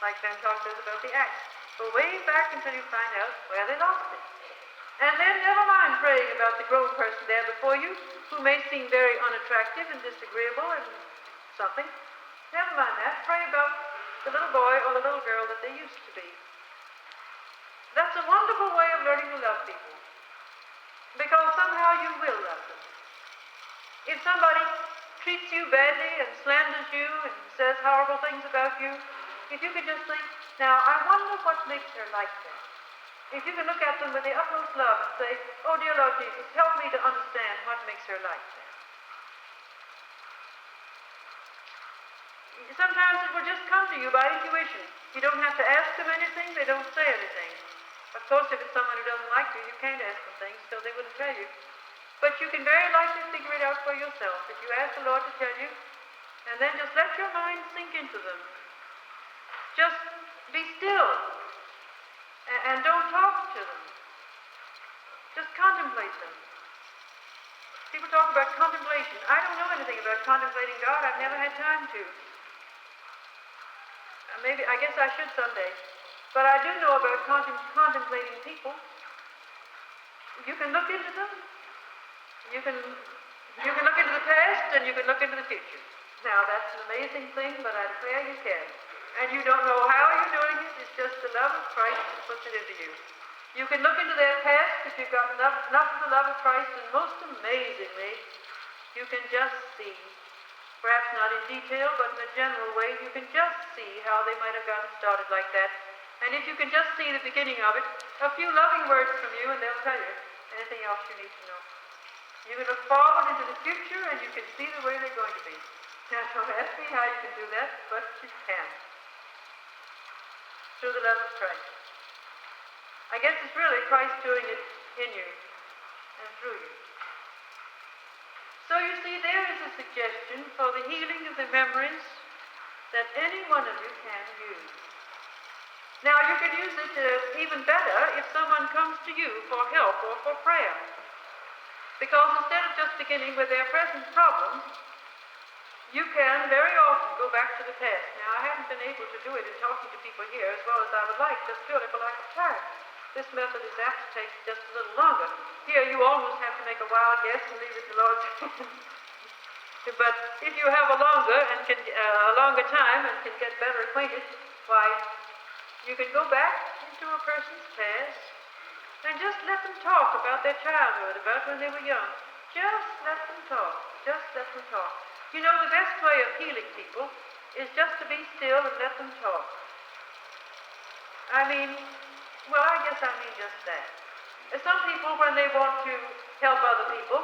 A: Like Van Talk says about the axe. Go way back until you find out where they lost it. And then never mind praying about the grown person there before you, who may seem very unattractive and disagreeable and something. Never mind that. Pray about the little boy or the little girl that they used to be. That's a wonderful way of learning to love people, because somehow you will love them. If somebody treats you badly and slanders you and says horrible things about you, if you could just think, now I wonder what makes her like that. If you can look at them with the utmost love and say, oh dear Lord Jesus, help me to understand what makes her like that. Sometimes it will just come to you by intuition. You don't have to ask them anything, they don't say anything. Of course, if it's someone who doesn't like you, you can't ask them things, so they wouldn't tell you. But you can very likely figure it out for yourself if you ask the Lord to tell you, and then just let your mind sink into them. Just be still, and don't talk to them. Just contemplate them. People talk about contemplation. I don't know anything about contemplating God. I've never had time to. Maybe, I guess I should someday. But I do know about contemplating people. You can look into them. You can look into the past and you can look into the future. Now that's an amazing thing, but I declare you can. And you don't know how you're doing it. It's just the love of Christ that puts it into you. You can look into their past if you've got enough of the love of Christ, and most amazingly, you can just see, perhaps not in detail, but in a general way, you can just see how they might have gotten started like that. And if you can just see the beginning of it, a few loving words from you, and they'll tell you anything else you need to know. You can look forward into the future, and you can see the way they're going to be. Now, don't ask me how you can do that, but you can. Through the love of Christ. I guess it's really Christ doing it in you and through you. So you see, there is a suggestion for the healing of the memories that any one of you can use. Now, you can use it even better if someone comes to you for help or for prayer. Because instead of just beginning with their present problems, you can very often go back to the past. Now, I haven't been able to do it in talking to people here as well as I would like, just purely for lack of time. This method is apt to take just a little longer. Here, you almost have to make a wild guess and leave it to the Lord's hands. But if you have a longer time and can get better acquainted, why, you can go back into a person's past and just let them talk about their childhood, about when they were young. Just let them talk. Just let them talk. You know, the best way of healing people is just to be still and let them talk. I mean just that. Some people, when they want to help other people,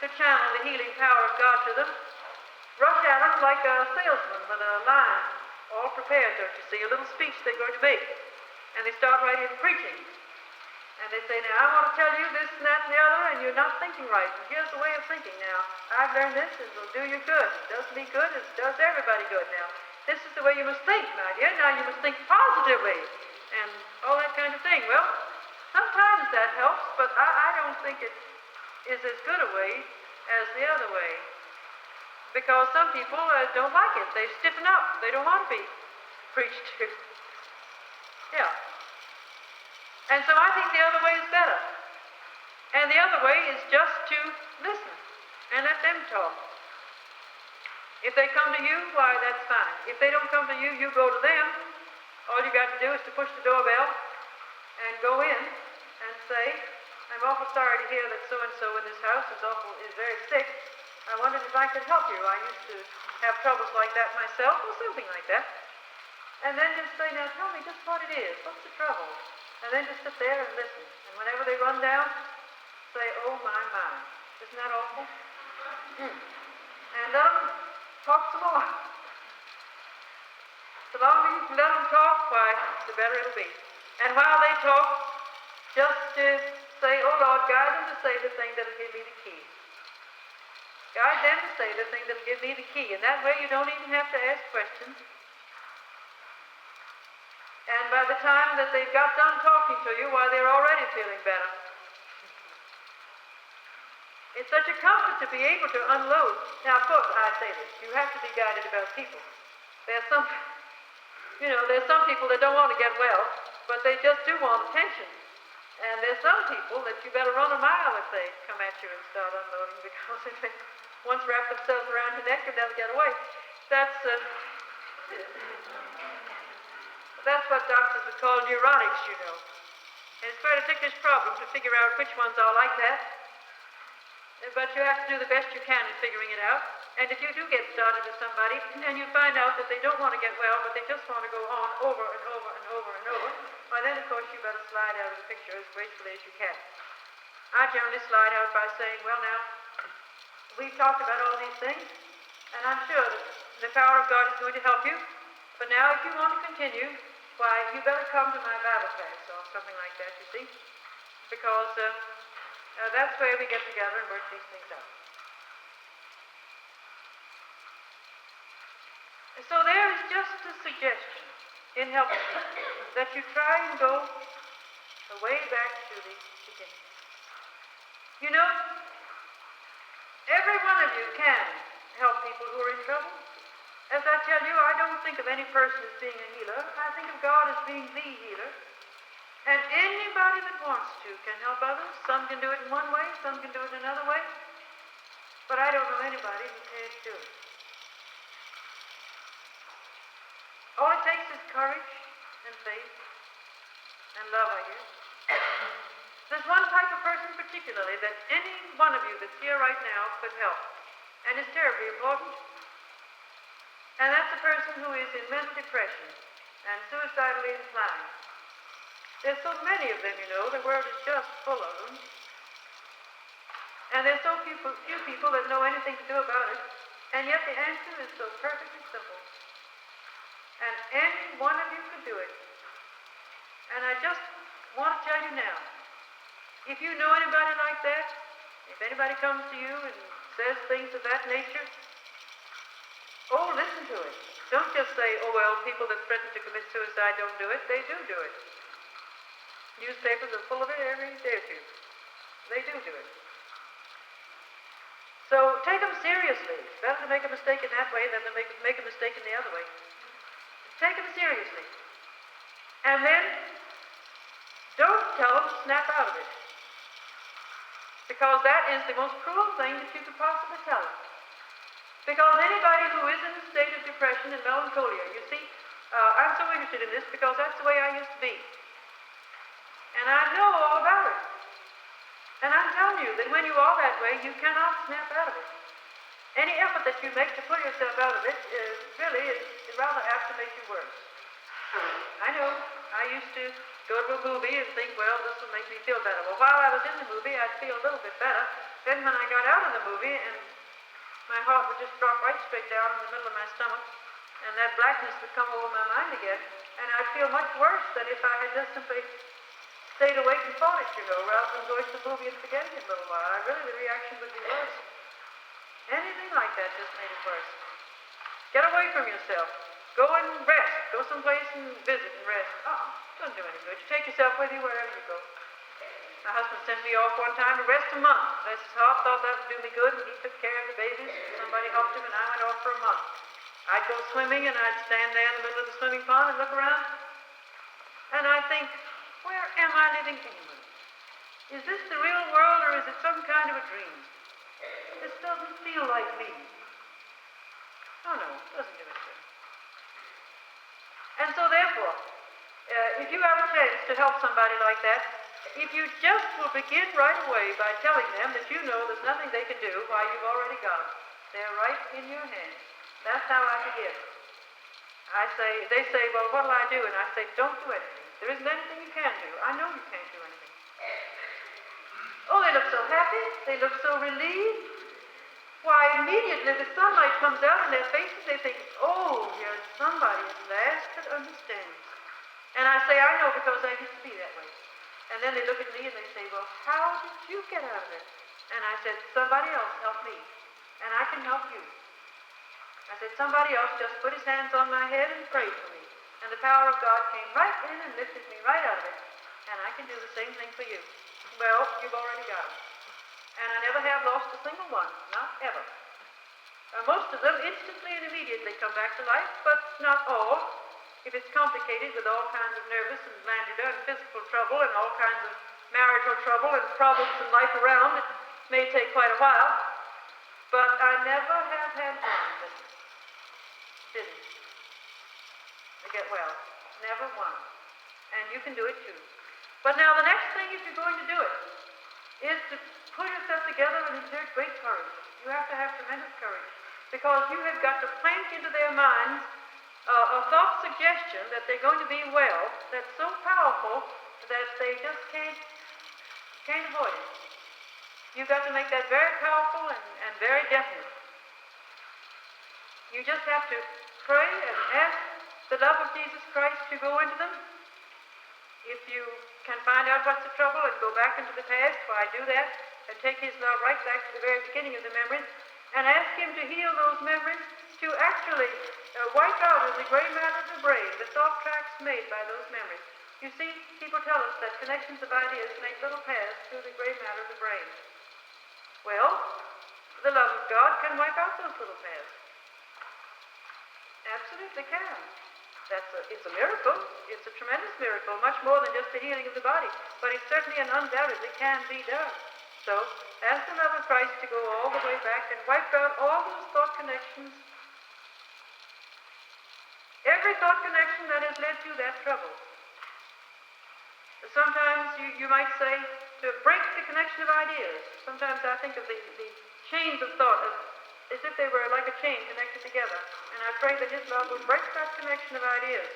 A: to channel the healing power of God to them, rush at them like a salesman with a line all prepared, don't you see, a little speech they're going to make. And they start right in preaching. And they say, now, I want to tell you this and that and the other, and you're not thinking right. And here's the way of thinking now. I've learned this, it will do you good. It does me good, it does everybody good now. This is the way you must think, my dear. Now you must think positively, and all that kind of thing. Well, sometimes that helps, but I don't think it is as good a way as the other way. Because some people don't like it. They stiffen up. They don't want to be preached to. Yeah. And so I think the other way is better. And the other way is just to listen. and let them talk. If they come to you, why, that's fine. If they don't come to you, you go to them. All you got to do is to push the doorbell and go in and say, I'm awful sorry to hear that so-and-so in this house is very sick. I wondered if I could help you. I used to have troubles like that myself, or something like that. And then just say, now tell me just what it is. What's the trouble? And then just sit there and listen. And whenever they run down, say, oh, my. Isn't that awful? And let them talk some more. The longer you can let them talk, why, the better it'll be. And while they talk, just say, oh, Lord, guide them to say the thing that'll give me the key. Guide them to say the thing that'll give me the key. And that way you don't even have to ask questions. And by the time that they've got done talking to you, why, they're already feeling better. It's such a comfort to be able to unload. Now, of course, I say this. You have to be guided about people. There's some people that don't want to get well, but they just do want attention. And there's some people that you better run a mile if they come at you and start unloading, because if they once wrap themselves around your neck, you'll never get away. That's what doctors would call neurotics, you know. And it's quite a ticklish problem to figure out which ones are like that. But you have to do the best you can in figuring it out. And if you do get started with somebody, and you find out that they don't want to get well, but they just want to go on over and over and over and over, why then, of course, you better slide out of the picture as gracefully as you can. I generally slide out by saying, well, now, we've talked about all these things, and I'm sure that the power of God is going to help you. But now, if you want to continue, why, you better come to my Bible class or something like that, you see, because that's where we get together and work these things out. So there is just a suggestion in helping people that you try and go way back to the beginning. You know, every one of you can help people who are in trouble. As I tell you, I don't think of any person as being a healer. I think of God as being the healer. And anybody that wants to can help others. Some can do it in one way, some can do it another way. But I don't know anybody who can't do it. All it takes is courage and faith and love, I guess. There's one type of person particularly that any one of you that's here right now could help. And it's terribly important. And that's the person who is in mental depression and suicidally inclined. There's so many of them, you know. The world is just full of them. And there's so few people that know anything to do about it. And yet the answer is so perfectly simple. And any one of you could do it. And I just want to tell you now, if you know anybody like that, if anybody comes to you and says things of that nature, oh, listen to it. Don't just say, oh, well, people that threaten to commit suicide don't do it. They do it. Newspapers are full of it every day or two. They do it. So take them seriously. It's better to make a mistake in that way than to make a mistake in the other way. Take them seriously. And then don't tell them to snap out of it. Because that is the most cruel thing that you could possibly tell them. Because anybody who is in a state of depression and melancholia, you see, I'm so interested in this because that's the way I used to be. And I know all about it. And I'm telling you that when you are that way, you cannot snap out of it. Any effort that you make to pull yourself out of it is rather apt to make you worse. I know. I used to go to a movie and think, well, this will make me feel better. Well, while I was in the movie, I'd feel a little bit better. Then when I got out of the movie, and my heart would just drop right straight down in the middle of my stomach, and that blackness would come over my mind again, and I'd feel much worse than if I had just simply stayed awake and fought it, you know, rather than going to the movie and forgetting it a little while. The reaction would be worse. Anything like that just made it worse. Get away from yourself. Go and rest. Go someplace and visit and rest. Doesn't do any good. You take yourself with you wherever you go. My husband sent me off one time to rest a month. Bless his heart, thought that would do me good, and he took care of the babies. Somebody helped him, and I went off for a month. I'd go swimming, and I'd stand there in the middle of the swimming pond and look around. And I'd think, where am I living anyway? Is this the real world, or is it some kind of a dream? This doesn't feel like me. Oh no, it doesn't give a shit. And so therefore, if you have a chance to help somebody like that, if you just will begin right away by telling them that you know there's nothing they can do, why, you've already got them. They're right in your hands. That's how I begin. They say, well, what'll I do? And I say, don't do anything. There isn't anything you can do. I know you can't do anything. Oh, they look so happy. They look so relieved. Why, immediately the sunlight comes out in their faces, they think, oh, here's somebody at last that understands. And I say, I know, because I used to be that way. And then they look at me and they say, well, how did you get out of it? And I said, somebody else helped me, and I can help you. I said, somebody else just put his hands on my head and prayed for me. And the power of God came right in and lifted me right out of it. And I can do the same thing for you. Well, you've already got them. And I never have lost a single one, not ever. Most of them instantly and immediately come back to life, but not all. If it's complicated with all kinds of nervous and glandular and physical trouble and all kinds of marital trouble and problems in life around, it may take quite a while. But I never have had one that didn't get well. Never one. And you can do it too. But now the next thing, if you're going to do it, is to put yourself together and exert great courage. You have to have tremendous courage, because you have got to plant into their minds a thought suggestion that they're going to be well that's so powerful that they just can't avoid it. You've got to make that very powerful and very definite. You just have to pray and ask the love of Jesus Christ to go into them. If you can find out what's the trouble and go back into the past, why do that, and take his love right back to the very beginning of the memories, and ask him to heal those memories, to actually wipe out of the gray matter of the brain the thought tracks made by those memories. You see, people tell us that connections of ideas make little paths through the gray matter of the brain. Well, the love of God can wipe out those little paths. Absolutely can. It's a miracle. It's a tremendous miracle, much more than just the healing of the body. But it certainly and undoubtedly can be done. So, ask the love of Christ to go all the way back and wipe out all those thought connections. Every thought connection that has led to that trouble. Sometimes you might say, to break the connection of ideas. Sometimes I think of the chains of thought as if they were like a chain connected together. And I pray that his love will break that connection of ideas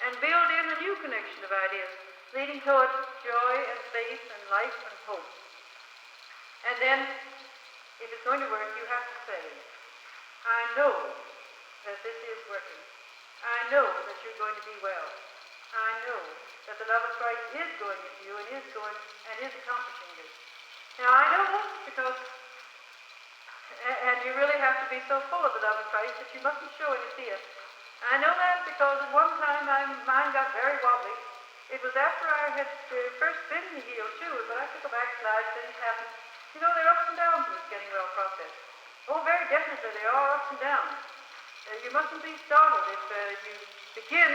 A: and build in a new connection of ideas, leading towards joy and faith and life and hope. And then, if it's going to work, you have to say, I know that this is working. I know that you're going to be well. I know that the love of Christ is going into you and is accomplishing this. Now, I know this because, and you really have to be so full of the love of Christ that you mustn't show any fear. I know that because at one time my mind got very wobbly. It was after I had first been healed too, but I took a backslide, things happened. You know, there are ups and downs in this getting well process. Oh, very definitely, there are ups and downs. You mustn't be startled if you begin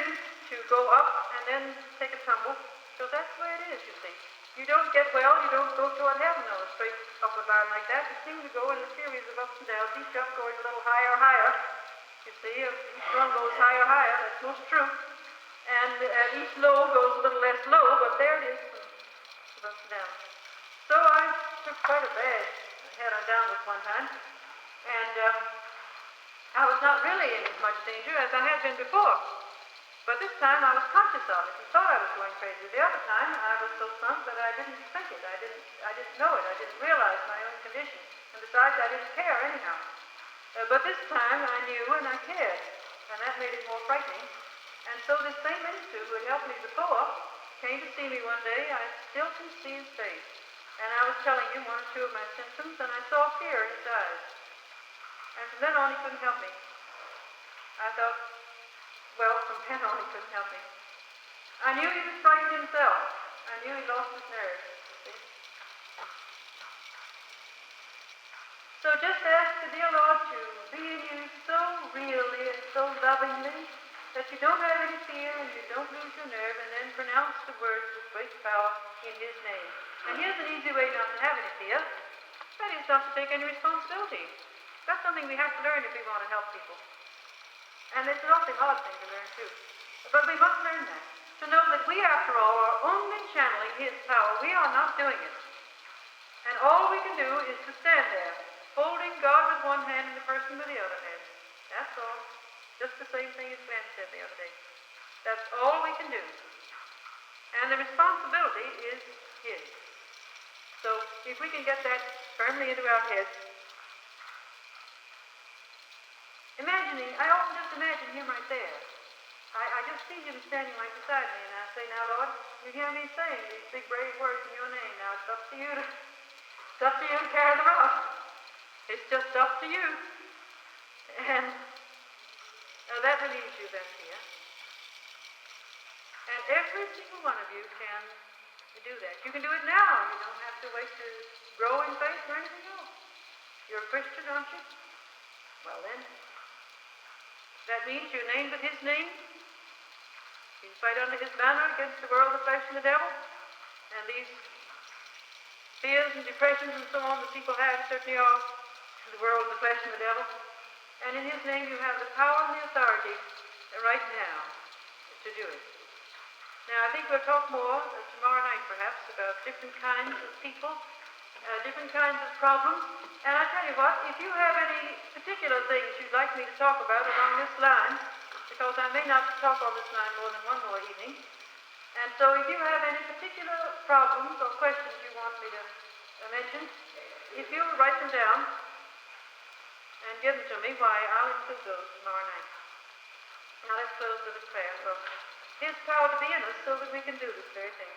A: to go up and then take a tumble, because that's the way it is, you see. You don't get well, you don't go toward heaven on a straight upward line like that. You seem to go in a series of ups and downs, each up going a little higher. You see, each one goes higher, that's most true. And each low goes a little less low, but there it is, some ups and downs. So I took quite a bad head-on downwards one time, and I was not really in as much danger as I had been before. But this time I was conscious of it and thought I was going crazy. The other time I was so sunk that I didn't think it. I didn't know it. I didn't realize my own condition. And besides, I didn't care anyhow. But this time I knew and I cared, and that made it more frightening. And so this same minister who had helped me before came to see me one day. I still can see his face. And I was telling him one or two of my symptoms, and I saw fear in his eyes. And from then on, he couldn't help me. I thought, well, from then on, he couldn't help me. I knew he was frightened himself. I knew he lost his nerve. See? So just ask the dear Lord to be in you so really and so lovingly that you don't have any fear and you don't lose your nerve, and then pronounce the words with great power in his name. And here's an easy way not to have any fear. That is not to take any responsibility. That's something we have to learn if we want to help people. And it's an awfully hard thing to learn, too. But we must learn that. To know that we, after all, are only channeling His power. We are not doing it. And all we can do is to stand there, holding God with one hand and the person with the other hand. That's all. Just the same thing as Glenn said the other day. That's all we can do. And the responsibility is His. So if we can get that firmly into our heads, I often just imagine Him right there. I just see Him standing right beside me, and I say, now, Lord, you hear me saying these big, brave words in your name. Now, it's up to you to carry them out. It's just up to you. And that relieves you, then, here. And every single one of you can do that. You can do it now. You don't have to wait to grow in faith or anything else. You're a Christian, aren't you? Well, then, that means you're named with His name. You fight under His banner against the world, the flesh, and the devil. And these fears and depressions and so on that people have certainly are the world, the flesh, and the devil. And in His name you have the power and the authority right now to do it. Now, I think we'll talk more tomorrow night, perhaps, about different kinds of people, different kinds of problems. And I tell you what, if you have any particular things you'd like me to talk about along this line, because I may not talk on this line more than one more evening, and so if you have any particular problems or questions you want me to mention, if you'll write them down and give them to me, why, I'll include those tomorrow night. Now let's close with a prayer for His power to be in us so that we can do this very thing.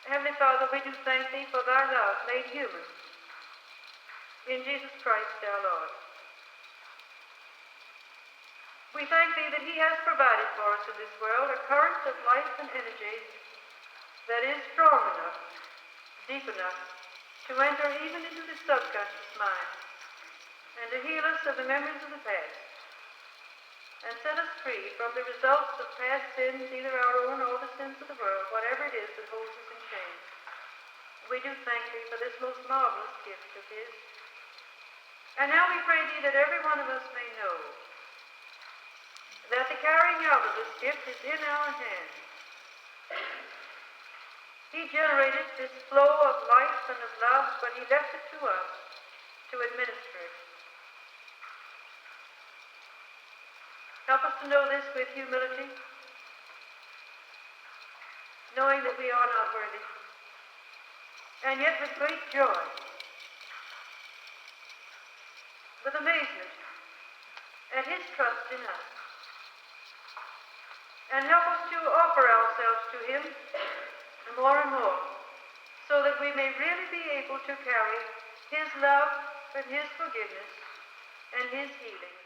A: Heavenly Father, we do thank Thee for Thy love made human in Jesus Christ our Lord. We thank Thee that He has provided for us in this world a current of life and energy that is strong enough, deep enough, to enter even into the subconscious mind and to heal us of the memories of the past and set us free from the results of past sins, either our own or the sins of the world, whatever it is that holds us in shame. We do thank Thee for this most marvelous gift of His. And now we pray Thee that every one of us may know that the carrying out of this gift is in our hands. He generated this flow of life and of love, but He left it to us to administer it. Help us to know this with humility, knowing that we are not worthy, and yet with great joy, with amazement at His trust in us. And help us to offer ourselves to Him more and more, so that we may really be able to carry His love and His forgiveness and His healing